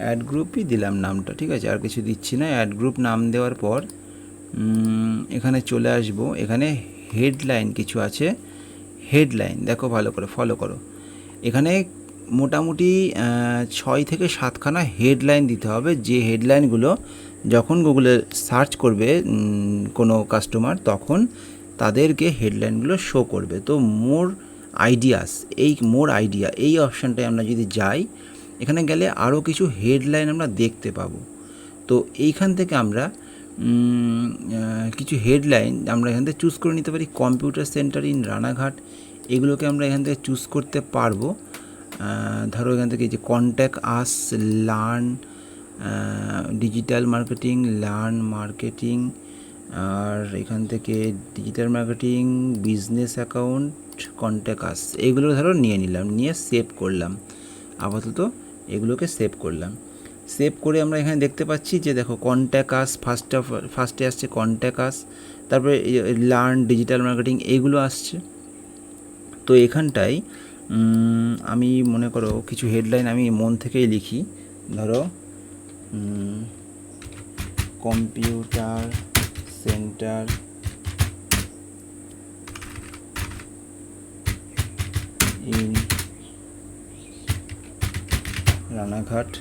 অ্যাড গ্রুপই দিলাম নামটা, ঠিক আছে, আর কিছু দিচ্ছি না। অ্যাড গ্রুপ নাম দেওয়ার পর এখানে চলে আসব, এখানে হেডলাইন কিছু আছে, হেডলাইন দেখো ভালো করে ফলো করো। এখানে মোটামুটি 6 থেকে 7খানা হেডলাইন দিতে হবে, যে হেডলাইনগুলো যখন গুগলে সার্চ করবে কোনো কাস্টমার তখন তাদেরকে হেডলাইনগুলো শো করবে। তো মোর আইডিয়া এই অপশানটায় আমরা যদি যাই, এখানে গেলে আরও কিছু হেডলাইন আমরা দেখতে পাবো। তো এইখান থেকে আমরা কিছু হেডলাইন আমরা এখান থেকে চুজ করে নিতে পারি। কম্পিউটার সেন্টার ইন রানাঘাট, এগুলোকে আমরা এখান থেকে চুজ করতে পারবো। ধরো এখান থেকে যে contact us, learn digital marketing, learn marketing, আর এখান থেকে digital marketing, business account, contact us, এগুলো ধরো নিয়ে নিলাম, নিয়ে সেভ করলাম। আপাতত এগুলোকে সেভ করলাম। সেভ করে আমরা এখানে দেখতে পাচ্ছি যে দেখো কন্ট্যাক্ট আস ফার্স্টে আসছে, কন্ট্যাক্ট আস, তারপরে লার্ন ডিজিটাল মার্কেটিং এইগুলো আসছে। তো এখানটায় আমি মনে করো কিছু হেডলাইন আমি মন থেকেই লিখি, ধরো কম্পিউটার সেন্টার ইন রানাঘাট,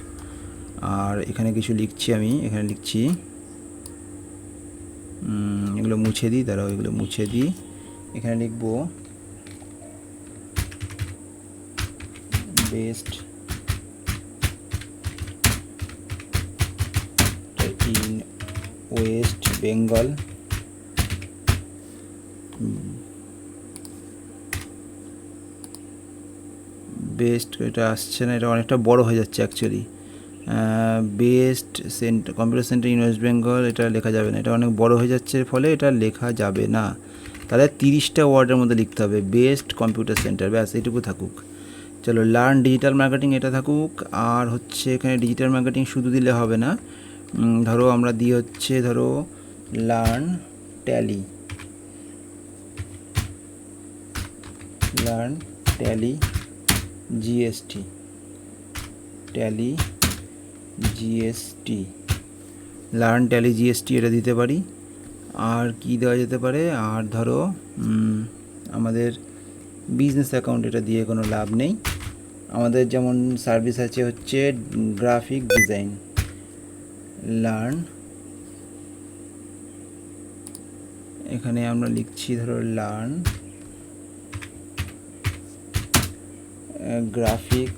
আর এখানে কিছু লিখছি, আমি এখানে লিখছি, এগুলো মুছে দিই, দাঁড়াও এগুলো মুছে দিই, এখানে লিখব best in West Bengal, best, এটা আসছে না, এটা অনেকটা বড় হয়ে যাচ্ছে actually, best computer centre in West Bengal, এটা লেখা যাবে না, এটা অনেক বড় হয়ে যাচ্ছে, ফলে এটা লেখা যাবে না। তাহলে 30টা ওয়ার্ডের মধ্যে লিখতে হবে, বেস্ট কম্পিউটার সেন্টার, ব্যাস এইটুকু থাকুক। চলো লার্ন ডিজিটাল মার্কেটিং এটা থাকুক। আর হচ্ছে এখানে ডিজিটাল মার্কেটিং শুধু দিলে হবে না, ধরো আমরা দিই হচ্ছে ধরো learn tally GST, learn tally GST এটা দিতে পারি। আর কি দেওয়া যেতে পারে, আর ধরো আমাদের বিজনেস অ্যাকাউন্ট, এটা দিয়ে কোনো লাভ নেই, আমাদের যেমন সার্ভিস আছে হচ্ছে গ্রাফিক ডিজাইন, লার্ন, এখানে আমরা লিখছি ধরো learn graphic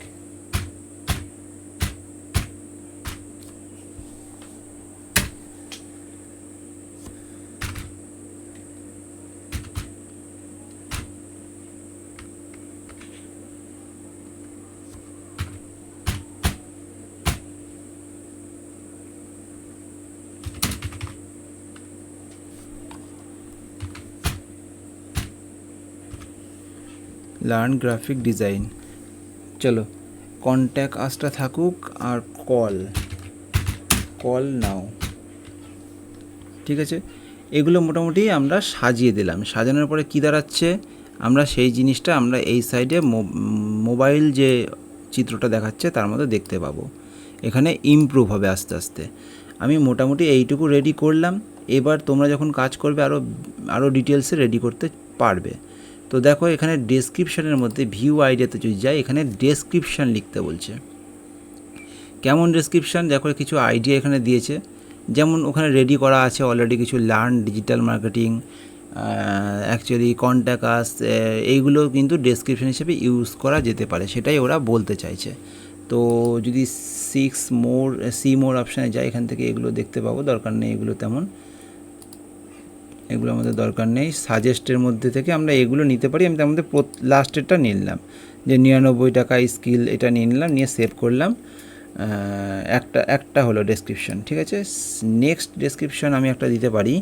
learn graphic design. চলো কন্ট্যাক্ট আসটা থাকুক আর কল নাও, ঠিক আছে। এগুলো মোটামুটি আমরা সাজিয়ে দিলাম। সাজানোর পরে কী দাঁড়াচ্ছে, আমরা সেই জিনিসটা আমরা এই সাইডে মোবাইল যে চিত্রটা দেখাচ্ছে তার মধ্যে দেখতে পাবো। এখানে ইমপ্রুভ হবে আস্তে আস্তে। আমি মোটামুটি এইটুকু রেডি করলাম। এবার তোমরা যখন কাজ করবে আরও ডিটেলসে রেডি করতে পারবে। তো দেখো এখানে ডেসক্রিপশানের মধ্যে ভিউ আইডিয়াতে যদি যাই, এখানে ডেসক্রিপশান লিখতে বলছে। কেমন ডেসক্রিপশান, দেখো কিছু আইডিয়া এখানে দিয়েছে। যেমন ওখানে রেডি করা আছে অলরেডি কিছু learn digital marketing, actually contact us, এইগুলো কিন্তু ডেসক্রিপশান হিসেবে ইউজ করা যেতে পারে, সেটাই ওরা বলতে চাইছে। তো যদি সি মোর অপশানে যাই, এখান থেকে এগুলো দেখতে পাবো। দরকার নেই এগুলো, তেমন এগুলো আমাদের দরকার নেই। সাজেস্টের মধ্যে থেকে আমরা এগুলো নিতে পারি। আমি তার মধ্যে লাস্টেরটা নিলাম, যে 99 টাকা স্কিল, এটা নিয়ে নিলাম, নিয়ে সেভ করলাম। একটা হলো ডেসক্রিপশন, ঠিক আছে। নেক্সট ডেসক্রিপশন আমি একটা দিতে পারি।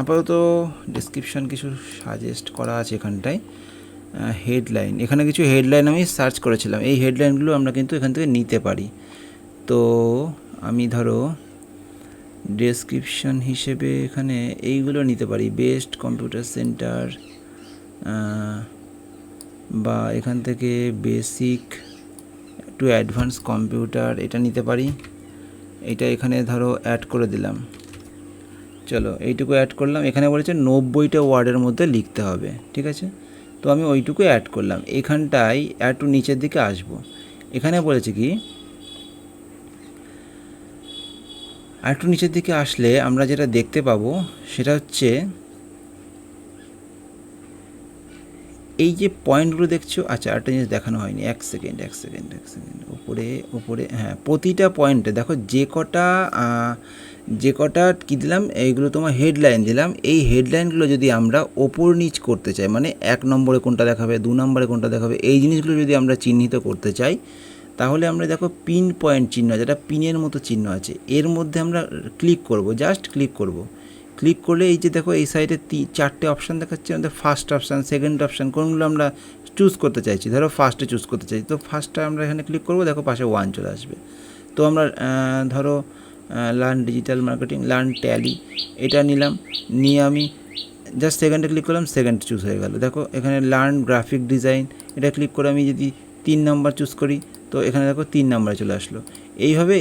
আপাতত ডেসক্রিপশন কিছু সাজেস্ট করা আছে এখানটায়। হেডলাইন, এখানে কিছু হেডলাইন আমি সার্চ করেছিলাম, এই হেডলাইনগুলো আমরা কিন্তু এখান থেকে নিতে পারি। তো আমি ধরো ডেসক্রিপশন হিসেবে এখানে এইগুলো নিতে পারি, বেস্ট কম্পিউটার সেন্টার, বা এখান থেকে বেসিক টু অ্যাডভান্স কম্পিউটার, এটা নিতে পারি। এটা এখানে ধরো অ্যাড করে দিলাম। চলো এইটুকু অ্যাড করলাম। এখানে বলেছে 90টা ওয়ার্ডের মধ্যে লিখতে হবে, ঠিক আছে। তো আমি ওইটুকু অ্যাড করলাম। এখানটায় একটু নিচের দিকে আসবো। এখানে বলেছে কি, একটু নিচের দিকে আসলে আমরা যেটা দেখতে পাবো সেটা হচ্ছে এই যে পয়েন্টগুলো দেখছো। আচ্ছা, একটা জিনিস দেখানো হয়নি, এক সেকেন্ড উপরে হ্যাঁ, প্রতিটা পয়েন্টে দেখো যে কটা কী দিলাম, এইগুলো তোমার হেডলাইন দিলাম। এই হেডলাইনগুলো যদি আমরা ওপর নিচ করতে চাই, মানে 1 নম্বরে কোনটা দেখাবে, 2 নম্বরে কোনটা দেখাবে, এই জিনিসগুলো যদি আমরা চিহ্নিত করতে চাই, তাহলে আমরা দেখো পিন পয়েন্ট চিহ্ন, যেটা পিনের মতো চিহ্ন আছে, এর মধ্যে আমরা ক্লিক করব, জাস্ট ক্লিক করব। ক্লিক করলে এই যে দেখো এই সাইডে 4টে অপশান দেখাচ্ছে। আমাদের ফার্স্ট অপশান, সেকেন্ড অপশান, কোনগুলো আমরা চুজ করতে চাইছি। ধরো ফার্স্টে চুজ করতে চাইছি, তো ফার্স্টটা আমরা এখানে ক্লিক করব, দেখো পাশে 1 চলে আসবে। তো আমরা ধরো learn digital marketing, learn tally, এটা নিলাম, নিয়ে আমি জাস্ট সেকেন্ডে ক্লিক করলাম, সেকেন্ড চুজ হয়ে গেল। দেখো এখানে লার্ন গ্রাফিক ডিজাইন, এটা ক্লিক করে আমি যদি 3 নম্বর চুজ করি, তো এখানে দেখো 3 নম্বরে চলে আসলো।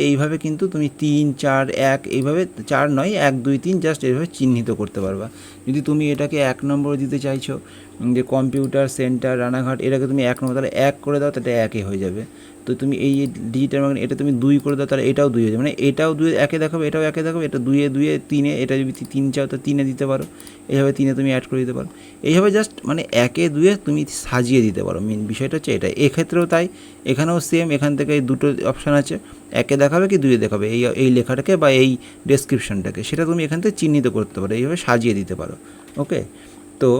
এইভাবে কিন্তু তুমি 3, 4, 1, এইভাবে 4 নয় 1, 2, 3 জাস্ট এইভাবে চিহ্নিত করতে পারবা। যদি তুমি এটাকে 1 নম্বরে দিতে চাইছো, যে কম্পিউটার সেন্টার রানাঘাট, এটাকে তুমি 1 নম্বর, তাহলে 1 করে দাও, তাহলে 1 হয়ে যাবে। তো তুমি এই ডিজিটাল মার্কেটিং, এটা তুমি 2 করে দাও, তাহলে এটাও 2 হয়ে যাবে। মানে এটাও 2 1 দেখাবে, এটাও 1 দেখাবে, এটা 2 3, এটা যদি 3 চাও তো 3 দিতে পারো। এইভাবে 3 তুমি অ্যাড করে দিতে পারো। এইভাবে জাস্ট মানে 1 2 তুমি সাজিয়ে দিতে পারো। মেন বিষয়টা হচ্ছে এটাই। এক্ষেত্রেও তাই, এখানেও সেম। এখান থেকে এই দুটো অপশান আছে, 1 দেখাবে কি 2 দেখাবে, এই লেখাটাকে বা এই ডেসক্রিপশনটাকে, সেটা তুমি এখান থেকে চিহ্নিত করতে পারো, এইভাবে সাজিয়ে দিতে পারো। ওকে, তো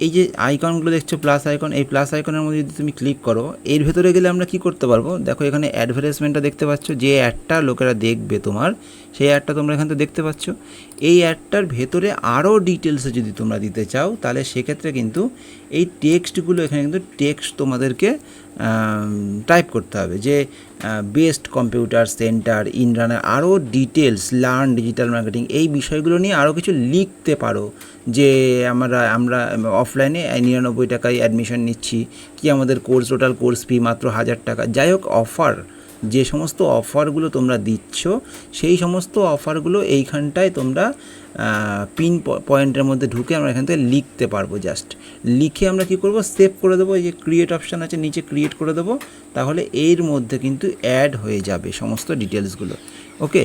এই যে আইকনগুলো দেখছো, প্লাস আইকন, এই প্লাস আইকনের মধ্যে যদি তুমি ক্লিক করো, এর ভেতরে গেলে আমরা কি করতে পারবো, দেখো এখানে অ্যাডভার্টাইজমেন্টটা দেখতে পাচ্ছ, যে অ্যাডটা লোকেরা দেখবে তোমার, সেই অ্যাডটা তোমরা এখান থেকে দেখতে পাচ্ছ। এই অ্যাডটার ভেতরে আরও ডিটেলসে যদি তোমরা দিতে চাও, তাহলে সেক্ষেত্রে কিন্তু এই টেক্সটগুলো, এখানে কিন্তু টেক্সট তোমাদেরকে টাইপ করতে হবে, যে বেস্ট কম্পিউটার সেন্টার ইন রানার, আরও ডিটেলস, লার্ন ডিজিটাল মার্কেটিং, এই বিষয়গুলো নিয়ে আরও কিছু লিখতে পারো। যে আমরা অফলাইনে 99 টাকায় অ্যাডমিশন নিচ্ছি, কি আমাদের টোটাল কোর্স ফি মাত্র 1000 টাকা, যাই হোক অফার যে সমস্ত অফারগুলো তোমরা দিচ্ছ সেই সমস্ত অফারগুলো এইখানটায় তোমরা পিন পয়েন্টের মধ্যে ঢুকে আমরা এখান থেকে লিখতে পারবো। জাস্ট লিখে আমরা কি করব, সেভ করে দেবো। এই যে ক্রিয়েট অপশান আছে নিচে, ক্রিয়েট করে দেবো। তাহলে এর মধ্যে কিন্তু অ্যাড হয়ে যাবে সমস্ত ডিটেলসগুলো। ওকে,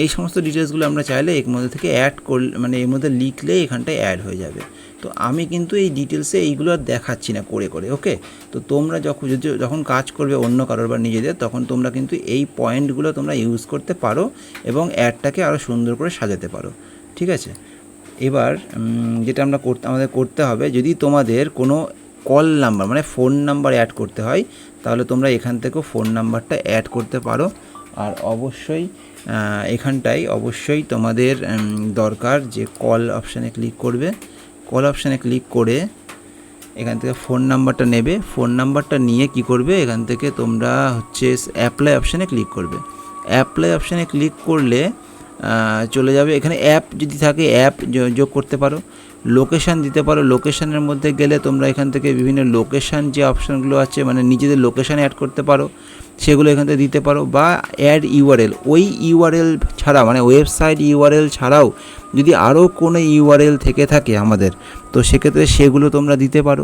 এই সমস্ত ডিটেলসগুলো আমরা চাইলে এর মধ্যে থেকে অ্যাড করলে, মানে এর মধ্যে লিখলে এখানটায় অ্যাড হয়ে যাবে। তো আমি কিন্তু এই ডিটেলসে এইগুলো আর দেখাচ্ছি না করে করে। ওকে, তো তোমরা যখন কাজ করবে অন্য কারোর বা নিজেদের, তখন তোমরা কিন্তু এই পয়েন্টগুলো তোমরা ইউজ করতে পারো এবং অ্যাডটাকে আরও সুন্দর করে সাজাতে পারো। ঠিক আছে, এবার যেটা আমাদের করতে হবে, যদি তোমাদের কোনো কল নাম্বার মানে ফোন নাম্বার অ্যাড করতে হয়, তাহলে তোমরা এখান থেকেও ফোন নাম্বারটা অ্যাড করতে পারো। আর অবশ্যই এখানটায় অবশ্যই তোমাদের দরকার যে কল অপশানে ক্লিক করবে। কল অপশানে ক্লিক করে এখান থেকে ফোন নাম্বারটা নেবে। ফোন নাম্বারটা নিয়ে কি করবে, এখান থেকে তোমরা হচ্ছে অ্যাপ্লাই অপশানে ক্লিক করবে। অ্যাপ্লাই অপশানে ক্লিক করলে চলে যাবে এখানে অ্যাপ যদি থাকে অ্যাপ যোগ করতে পারো, লোকেশান দিতে পারো। লোকেশানের মধ্যে গেলে তোমরা এখান থেকে বিভিন্ন লোকেশান যে অপশানগুলো আছে, মানে নিজেদের লোকেশান অ্যাড করতে পারো, সেগুলো এখান থেকে দিতে পারো। বা অ্যাড ইউআরএল, ওই ইউআরএল ছাড়া মানে ওয়েবসাইট ইউআরএল ছাড়াও যদি আরও কোনো ইউআরএল থেকে থাকে আমাদের, তো সেক্ষেত্রে সেগুলো তোমরা দিতে পারো।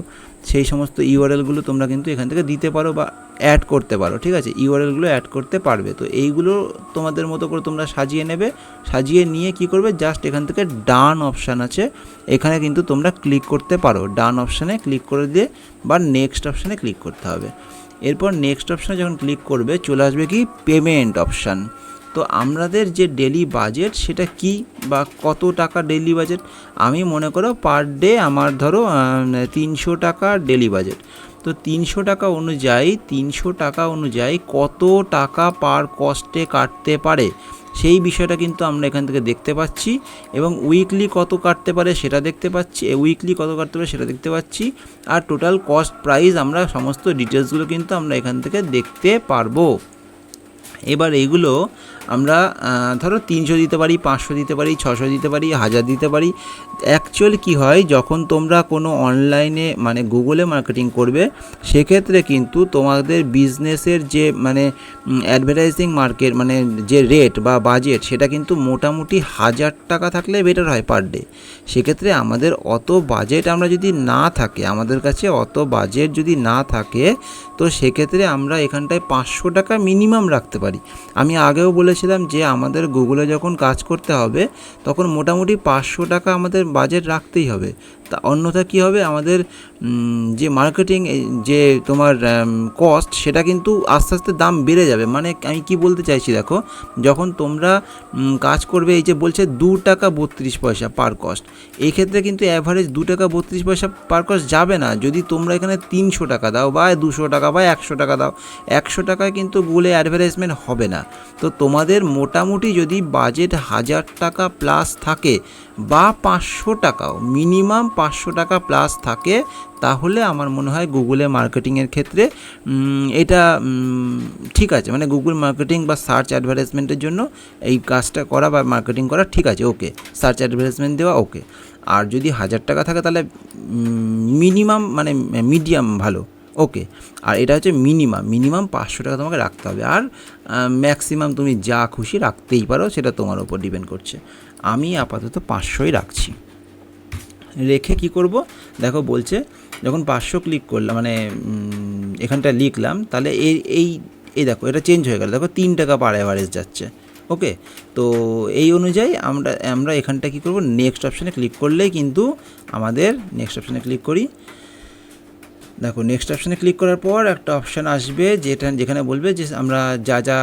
সেই সমস্ত ইউআরএলগুলো তোমরা কিন্তু এখান থেকে দিতে পারো বা অ্যাড করতে পারো। ঠিক আছে, ইউআরএলগুলো অ্যাড করতে পারবে। তো এইগুলো তোমাদের মতো করে তোমরা সাজিয়ে নেবে। সাজিয়ে নিয়ে কি করবে, জাস্ট এখান থেকে ডান অপশান আছে, এখানে কিন্তু তোমরা ক্লিক করতে পারো। ডান অপশানে ক্লিক করে দিয়ে বা নেক্সট অপশানে ক্লিক করতে হবে। এরপর নেক্সট অপশানে যখন ক্লিক করবে চলে আসবে কি পেমেন্ট অপশান। তো আমাদের যে ডেলি বাজেট সেটা কি বা কত টাকা ডেলি বাজেট, আমি মনে করো পার ডে আমার ধরো 300 টাকা ডেলি বাজেট। তো 300 টাকা অনুযায়ী কত টাকা পার কস্টে কাটতে পারে সেই বিষয়টা কিন্তু আমরা এখান থেকে দেখতে পাচ্ছি, এবং উইকলি কত কাটতে পারে সেটা দেখতে পাচ্ছি, আর টোটাল কস্ট প্রাইস আমরা সমস্ত ডিটেলসগুলো কিন্তু আমরা এখান থেকে দেখতে পারবো। এবার এইগুলো আমরা ধরো 300 দিতে পারি, 500 দিতে পারি, 600 দিতে পারি, 1000 দিতে পারি। অ্যাকচুয়ালি কী হয়, যখন তোমরা কোনো অনলাইনে মানে গুগলে মার্কেটিং করবে, সেক্ষেত্রে কিন্তু তোমাদের বিজনেসের যে মানে অ্যাডভার্টাইজিং মার্কেট মানে যে রেট বা বাজেট, সেটা কিন্তু মোটামুটি 1000 টাকা থাকলে বেটার হয় পার ডে। সেক্ষেত্রে আমাদের অত বাজেট আমরা যদি না থাকে, আমাদের কাছে অত বাজেট যদি না থাকে, তো সেক্ষেত্রে আমরা এখানটায় 500 টাকা মিনিমাম রাখতে পারি। আমি আগেও বলেছিলাম যে আমাদের গুগলে যখন কাজ করতে হবে তখন মোটামুটি 500 টাকা আমাদের বাজেট রাখতেই হবে। তা অন্যথা কী হবে, আমাদের যে মার্কেটিং যে তোমার কস্ট, সেটা কিন্তু আস্তে আস্তে দাম বেড়ে যাবে। মানে আমি কি বলতে চাইছি দেখো, যখন তোমরা কাজ করবে, এই যে বলছে 2 টাকা 32 পয়সা পার কস্ট, এই ক্ষেত্রে কিন্তু অ্যাভারেজ 2 টাকা 32 পয়সা পার কস্ট যাবে না। যদি তোমরা এখানে 300 টাকা দাও বা 200 টাকা বা 100 টাকা দাও, 100 টাকায় কিন্তু গুগলে অ্যাডভার্টাইজমেন্ট হবে না। তো তোমাদের মোটামুটি যদি বাজেট 1000 টাকা প্লাস থাকে বা 500 টাকাও মিনিমাম 500 টাকা প্লাস থাকে, তাহলে আমার মনে হয় গুগলে মার্কেটিংয়ের ক্ষেত্রে এটা ঠিক আছে। মানে গুগল মার্কেটিং বা সার্চ অ্যাডভার্টাইজমেন্টের জন্য এই কাজটা করা বা মার্কেটিং করা ঠিক আছে, ওকে। সার্চ অ্যাডভার্টাইজমেন্ট দেওয়া ওকে। আর যদি 1000 টাকা থাকে তাহলে মিনিমাম মানে মিডিয়াম ভালো, ওকে। আর এটা হচ্ছে মিনিমাম 500 টাকা তোমাকে রাখতে হবে। আর ম্যাক্সিমাম তুমি যা খুশি রাখতেই পারো, সেটা তোমার উপর ডিপেন্ড করছে। আমি আপাতত 500ই রাখছি। রেখে কি করব দেখো, বলছে যখন 500 ক্লিক করলাম মানে এখানটা লিখলাম, তাহলে এই দেখো এটা চেঞ্জ হয়ে গেল। দেখো 3 টাকা পার অ্যাভারেজ যাচ্ছে, ওকে। তো এই অনুযায়ী আমরা এখানটা কি করব, নেক্সট অপশানে ক্লিক করলেই কিন্তু আমাদের নেক্সট অপশানে ক্লিক করি। দেখো নেক্সট অপশানে ক্লিক করার পর একটা অপশান আসবে যেখানে বলবে যে আমরা যা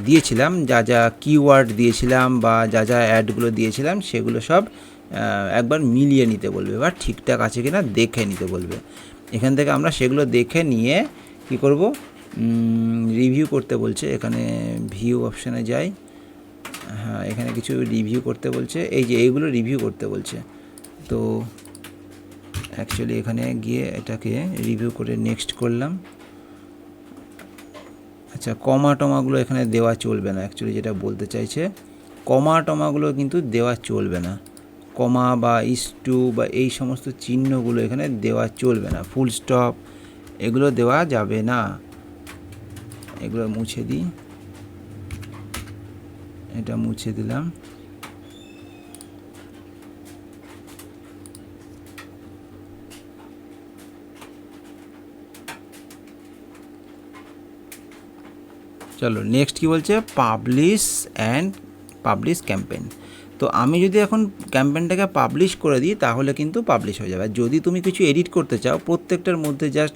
দিয়েছিলাম, যা কিওয়ার্ড দিয়েছিলাম বা যা অ্যাডগুলো দিয়েছিলাম, সেগুলো সব একবার মিলিয়ে নিতে বলবে বা ঠিকঠাক আছে কিনা দেখে নিতে বলবে। এখান থেকে আমরা সেগুলো দেখে নিয়ে কি করব, রিভিউ করতে বলছে। এখানে ভিউ অপশানে যাই, হ্যাঁ এখানে কিছু রিভিউ করতে বলছে, এই যে এইগুলো রিভিউ করতে বলছে। তো অ্যাকচুয়ালি এখানে গিয়ে এটাকে রিভিউ করে নেক্সট করলাম। আচ্ছা, টমাগুলো এখানে দেওয়া চলবে না। অ্যাকচুয়ালি যেটা বলতে চাইছে, টমাগুলো কিন্তু দেওয়া চলবে না। কমা বা ইস্টু বা এই সমস্ত চিহ্নগুলো এখানে দেওয়া চলবে না। ফুল স্টপ এগুলো দেওয়া যাবে না, এগুলো মুছে দিই, এটা মুছে দিলাম। চলো নেক্সট কি বলছে, পাবলিশ ক্যাম্পেইন। তো আমি যদি এখন ক্যাম্পেইনটাকে পাবলিশ করে দিই তাহলে কিন্তু পাবলিশ হয়ে যাবে। যদি তুমি কিছু এডিট করতে চাও প্রত্যেকটার মধ্যে জাস্ট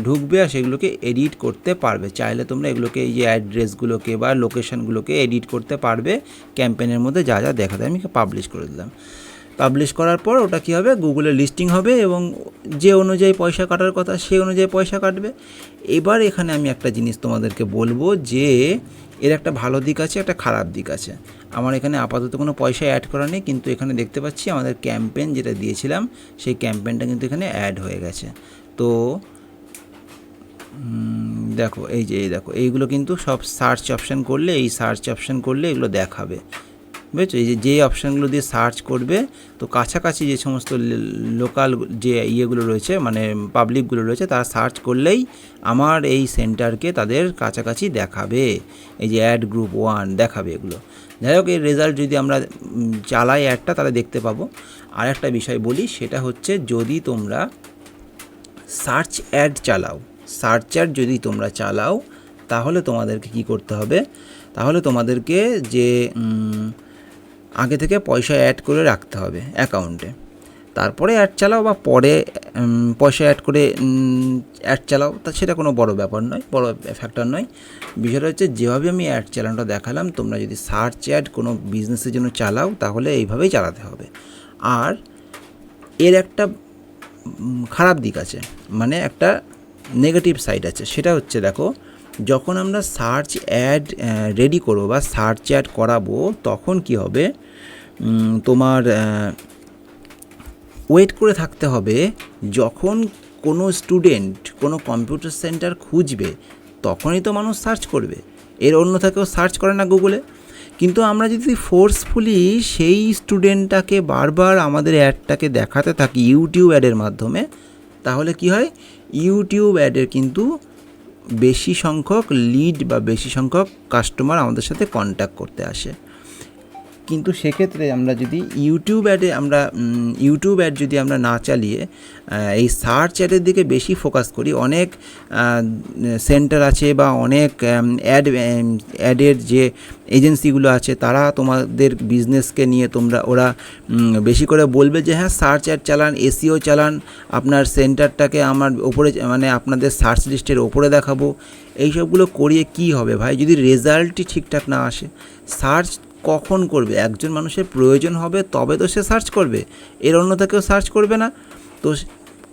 ঢুকবে আর সেগুলোকে এডিট করতে পারবে। চাইলে তোমরা এগুলোকে এই যে অ্যাড্রেসগুলোকে বা লোকেশানগুলোকে এডিট করতে পারবে ক্যাম্পেইনের মধ্যে যা যা দেখাতে। আমি পাবলিশ করে দিলাম। পাবলিশ করার পর ওটা কী হবে, গুগলে লিস্টিং হবে এবং যে অনুযায়ী পয়সা কাটার কথা সে অনুযায়ী পয়সা কাটবে। এবার এখানে আমি একটা জিনিস তোমাদেরকে বলবো যে এর একটা ভালো দিক আছে, একটা খারাপ দিক আছে। আমার এখানে আপাতত কোনো পয়সা অ্যাড করা নেই, কিন্তু এখানে দেখতে পাচ্ছি আমাদের ক্যাম্পেইন যেটা দিয়েছিলাম সেই ক্যাম্পেইনটা কিন্তু এখানে অ্যাড হয়ে গেছে। তো দেখো এই দেখো এইগুলো কিন্তু সব সার্চ অপশান করলে, এই সার্চ অপশান করলে এগুলো দেখাবে, বুঝছো? এই যে অপশানগুলো দিয়ে সার্চ করবে তো কাছাকাছি যে সমস্ত লোকাল যে ইয়েগুলো রয়েছে মানে পাবলিকগুলো রয়েছে তারা সার্চ করলেই আমার এই সেন্টারকে তাদের কাছাকাছি দেখাবে। এই যে অ্যাড গ্রুপ 1 দেখাবে এগুলো। যাই হোক, এর রেজাল্ট যদি আমরা চালাই অ্যাডটা তাহলে দেখতে পাবো। আর একটা বিষয় বলি, সেটা হচ্ছে যদি তোমরা সার্চ অ্যাড যদি তোমরা চালাও তাহলে তোমাদেরকে কি করতে হবে, তাহলে তোমাদেরকে যে আগে থেকে পয়সা অ্যাড করে রাখতে হবে অ্যাকাউন্টে, তারপরে অ্যাড চালাও বা পরে পয়সা অ্যাড করে অ্যাড চালাও, তা সেটা কোনো বড় ব্যাপার নয়, বড় ফ্যাক্টর নয়। বিষয়টা হচ্ছে যেভাবে আমি অ্যাড চালানোটা দেখালাম, তোমরা যদি সার্চ অ্যাড কোনো বিজনেসের জন্য চালাও তাহলে এইভাবেই চালাতে হবে। আর এর একটা খারাপ দিক আছে, মানে একটা নেগেটিভ সাইড আছে। সেটা হচ্ছে দেখো, যখন আমরা সার্চ অ্যাড রেডি করবো বা সার্চ অ্যাড করাবো তখন কি হবে, তোমার ওয়েট করে থাকতে হবে। যখন কোনো স্টুডেন্ট কোনো কম্পিউটার সেন্টার খুঁজবে তখনই তো মানুষ সার্চ করবে, এর অন্যথা কেউ সার্চ করে না গুগলে। কিন্তু আমরা যদি ফোর্সফুলি সেই স্টুডেন্টটাকে বারবার আমাদের অ্যাডটাকে দেখাতে থাকি ইউটিউব অ্যাডের মাধ্যমে, তাহলে কি হয়, ইউটিউব অ্যাডের কিন্তু বেশি সংখ্যক লিড বা বেশি সংখ্যক কাস্টমার আমাদের সাথে কন্ট্যাক্ট করতে আসে। কিন্তু সেক্ষেত্রে আমরা যদি ইউটিউব অ্যাড যদি আমরা না চালিয়ে এই সার্চ অ্যাডের দিকে বেশি ফোকাস করি, অনেক সেন্টার আছে বা অনেক অ্যাডের যে এজেন্সিগুলো আছে তারা তোমাদের বিজনেসকে নিয়ে ওরা বেশি করে বলবে যে হ্যাঁ সার্চ অ্যাড চালান, এসইও চালান, আপনার সেন্টারটাকে আমার ওপরে মানে আপনাদের সার্চ লিস্টের ওপরে দেখাবো। এইসবগুলো করিয়ে কি হবে ভাই, যদি রেজাল্টই ঠিকঠাক না আসে? সার্চ কখন করবে? একজন মানুষের প্রয়োজন হবে তবে তো সে সার্চ করবে, এর অন্যথা কেউ সার্চ করবে না। তো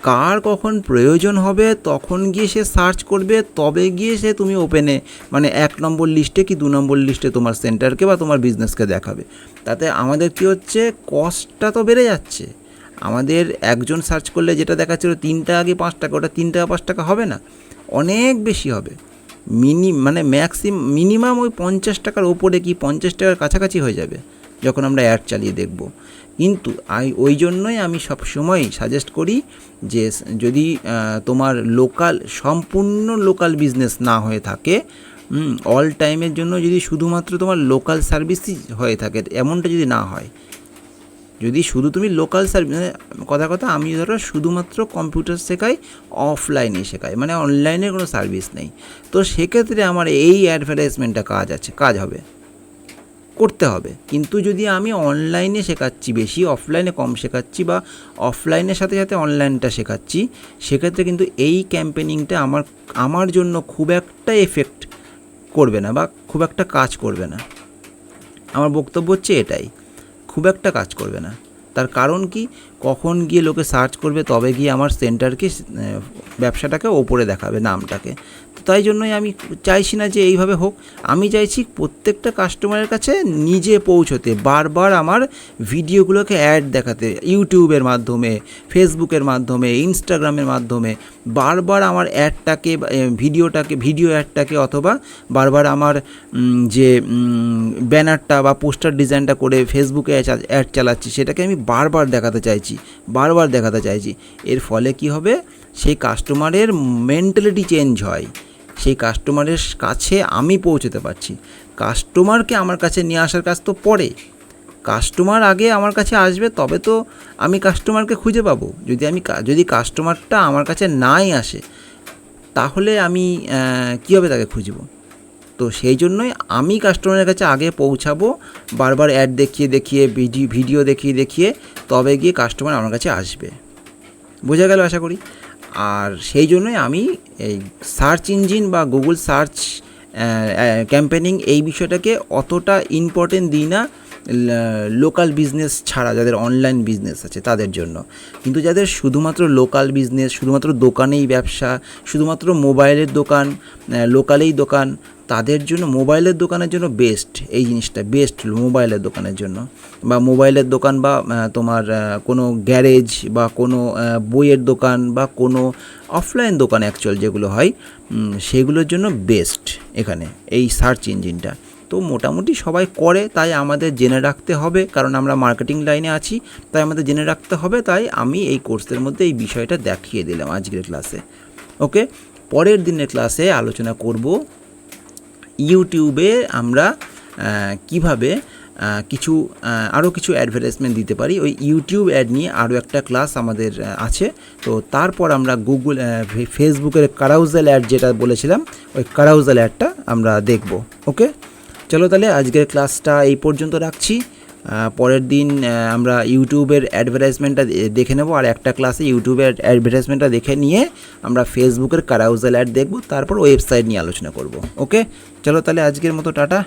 কার কখন প্রয়োজন হবে তখন গিয়ে সে সার্চ করবে, তবে গিয়ে সে তুমি ওপেনে মানে 1 নম্বর লিস্টে কি 2 নম্বর লিস্টে তোমার সেন্টারকে বা তোমার বিজনেসকে দেখাবে। তাতে আমাদের কি হচ্ছে, কস্টটা তো বেড়ে যাচ্ছে। আমাদের একজন সার্চ করলে যেটা দেখাচ্ছিল 3 টাকা কি 5 টাকা, ওটা 3 টাকা 5 টাকা হবে না, অনেক বেশি হবে। মিনিমাম ওই 50 টাকার ওপরে কি 50 টাকার কাছাকাছি হয়ে যাবে যখন আমরা অ্যাড চালিয়ে দেখব। কিন্তু ওই জন্যই আমি সবসময় সাজেস্ট করি যে যদি তোমার সম্পূর্ণ লোকাল বিজনেস না হয়ে থাকে, অল টাইমের জন্য যদি শুধুমাত্র তোমার লোকাল সার্ভিসই হয়ে থাকে, এমনটা যদি না হয়, যদি শুধু তুমি লোকাল সার্ভিস কথা আমি ধরো শুধুমাত্র কম্পিউটার শেখাই, অফলাইনে শেখাই, মানে অনলাইনে কোনো সার্ভিস নেই, তো সেক্ষেত্রে আমার এই অ্যাডভার্টাইজমেন্টটা কাজ হবে, করতে হবে। কিন্তু যদি আমি অনলাইনে শেখাচ্ছি বেশি, অফলাইনে কম শেখাচ্ছি বা অফলাইনের সাথে সাথে অনলাইনটা শেখাচ্ছি, সেক্ষেত্রে কিন্তু এই ক্যাম্পেনিংটা আমার জন্য খুব একটা এফেক্ট করবে না বা খুব একটা কাজ করবে না। আমার বক্তব্য হচ্ছে এটাই, খুব একটা কাজ করবে না। তার কারণ কি, কখন গিয়ে লোকে সার্চ করবে তবে গিয়ে আমার সেন্টারকে ব্যবসাটাকে ওপরে দেখাবে, নামটাকে। তো তাই জন্যই আমি চাইছি না যে এইভাবে হোক, আমি চাইছি প্রত্যেকটা কাস্টমারের কাছে নিজে পৌঁছতে, বারবার আমার ভিডিওগুলোকে অ্যাড দেখাতে, ইউটিউবের মাধ্যমে, ফেসবুকের মাধ্যমে, ইনস্টাগ্রামের মাধ্যমে বারবার আমার অ্যাডটাকে ভিডিও অ্যাডটাকে, অথবা বারবার আমার যে ব্যানারটা বা পোস্টার ডিজাইনটা করে ফেসবুকে অ্যাড চালাচ্ছি সেটাকে আমি বারবার দেখাতে চাইছি। এর ফলে কি হবে, সেই কাস্টমারের মেন্টালিটি চেঞ্জ হয়, সেই কাস্টমারের কাছে আমি পৌঁছতে পারছি। কাস্টমারকে আমার কাছে নিয়ে আসার কাজ তো পরে, কাস্টমার আগে আমার কাছে আসবে, তবে তো আমি কাস্টমারকে খুঁজে পাবো। যদি কাস্টমারটা আমার কাছে নাই আসে, তাহলে আমি কীভাবে তাকে খুঁজব? তো সেই জন্যই আমি কাস্টমারের কাছে আগে পৌঁছাবো, বারবার অ্যাড দেখিয়ে ভিডিও দেখিয়ে তবে গিয়ে কাস্টমার আমার কাছে আসবে। বোঝা গেল আশা করি। আর সেই জন্যই আমি এই সার্চ ইঞ্জিন বা গুগল সার্চ ক্যাম্পেনিং এই বিষয়টাকে অতটা ইম্পর্টেন্ট দিই না লোকাল বিজনেস ছাড়া, যাদের অনলাইন বিজনেস আছে তাদের জন্য। কিন্তু যাদের শুধুমাত্র লোকাল বিজনেস, শুধুমাত্র দোকানেই ব্যবসা, শুধুমাত্র মোবাইলের দোকান, লোকালেই দোকান, তাদের জন্য মোবাইলের দোকানের জন্য বেস্ট এই জিনিসটা, বেস্ট মোবাইলের দোকানের জন্য। বা মোবাইলের দোকান বা তোমার কোনো গ্যারেজ বা কোনো বইয়ের দোকান বা কোনো অফলাইন দোকান অ্যাকচুয়াল যেগুলো হয়, সেগুলোর জন্য বেস্ট এখানে এই সার্চ ইঞ্জিনটা। তো মোটামুটি সবাই করে, তাই আমাদের জেনে রাখতে হবে, কারণ আমরা মার্কেটিং লাইনে আছি, তাই আমাদের জেনে রাখতে হবে। তাই আমি এই কোর্সের মধ্যে এই বিষয়টা দেখিয়ে দিলাম আজকের ক্লাসে। ওকে, পরের দিনের ক্লাসে আলোচনা করব ইউটিউবে আমরা কিভাবে আরও কিছু অ্যাডভার্টাইজমেন্ট দিতে পারি। ওই ইউটিউব অ্যাড নিয়ে আরও একটা ক্লাস আমাদের আছে। তো তারপর আমরা ফেসবুকের কারাউজাল অ্যাড যেটা বলেছিলাম, ওই কারাউজাল অ্যাডটা আমরা দেখব। ওকে, চলো তাহলে আজকের ক্লাসটা এই পর্যন্ত রাখছি। পরের দিন আমরা ইউটিউবের অ্যাডভার্টাইজমেন্টটা দেখে নেব, আর একটা ক্লাসে ইউটিউবের অ্যাডভার্টাইজমেন্টটা দেখে নিয়ে আমরা ফেসবুকের কারাউজাল অ্যাড দেখব, তারপর ওয়েবসাইট নিয়ে আলোচনা করব। ওকে, চলো তাহলে আজকের মতো টাটা।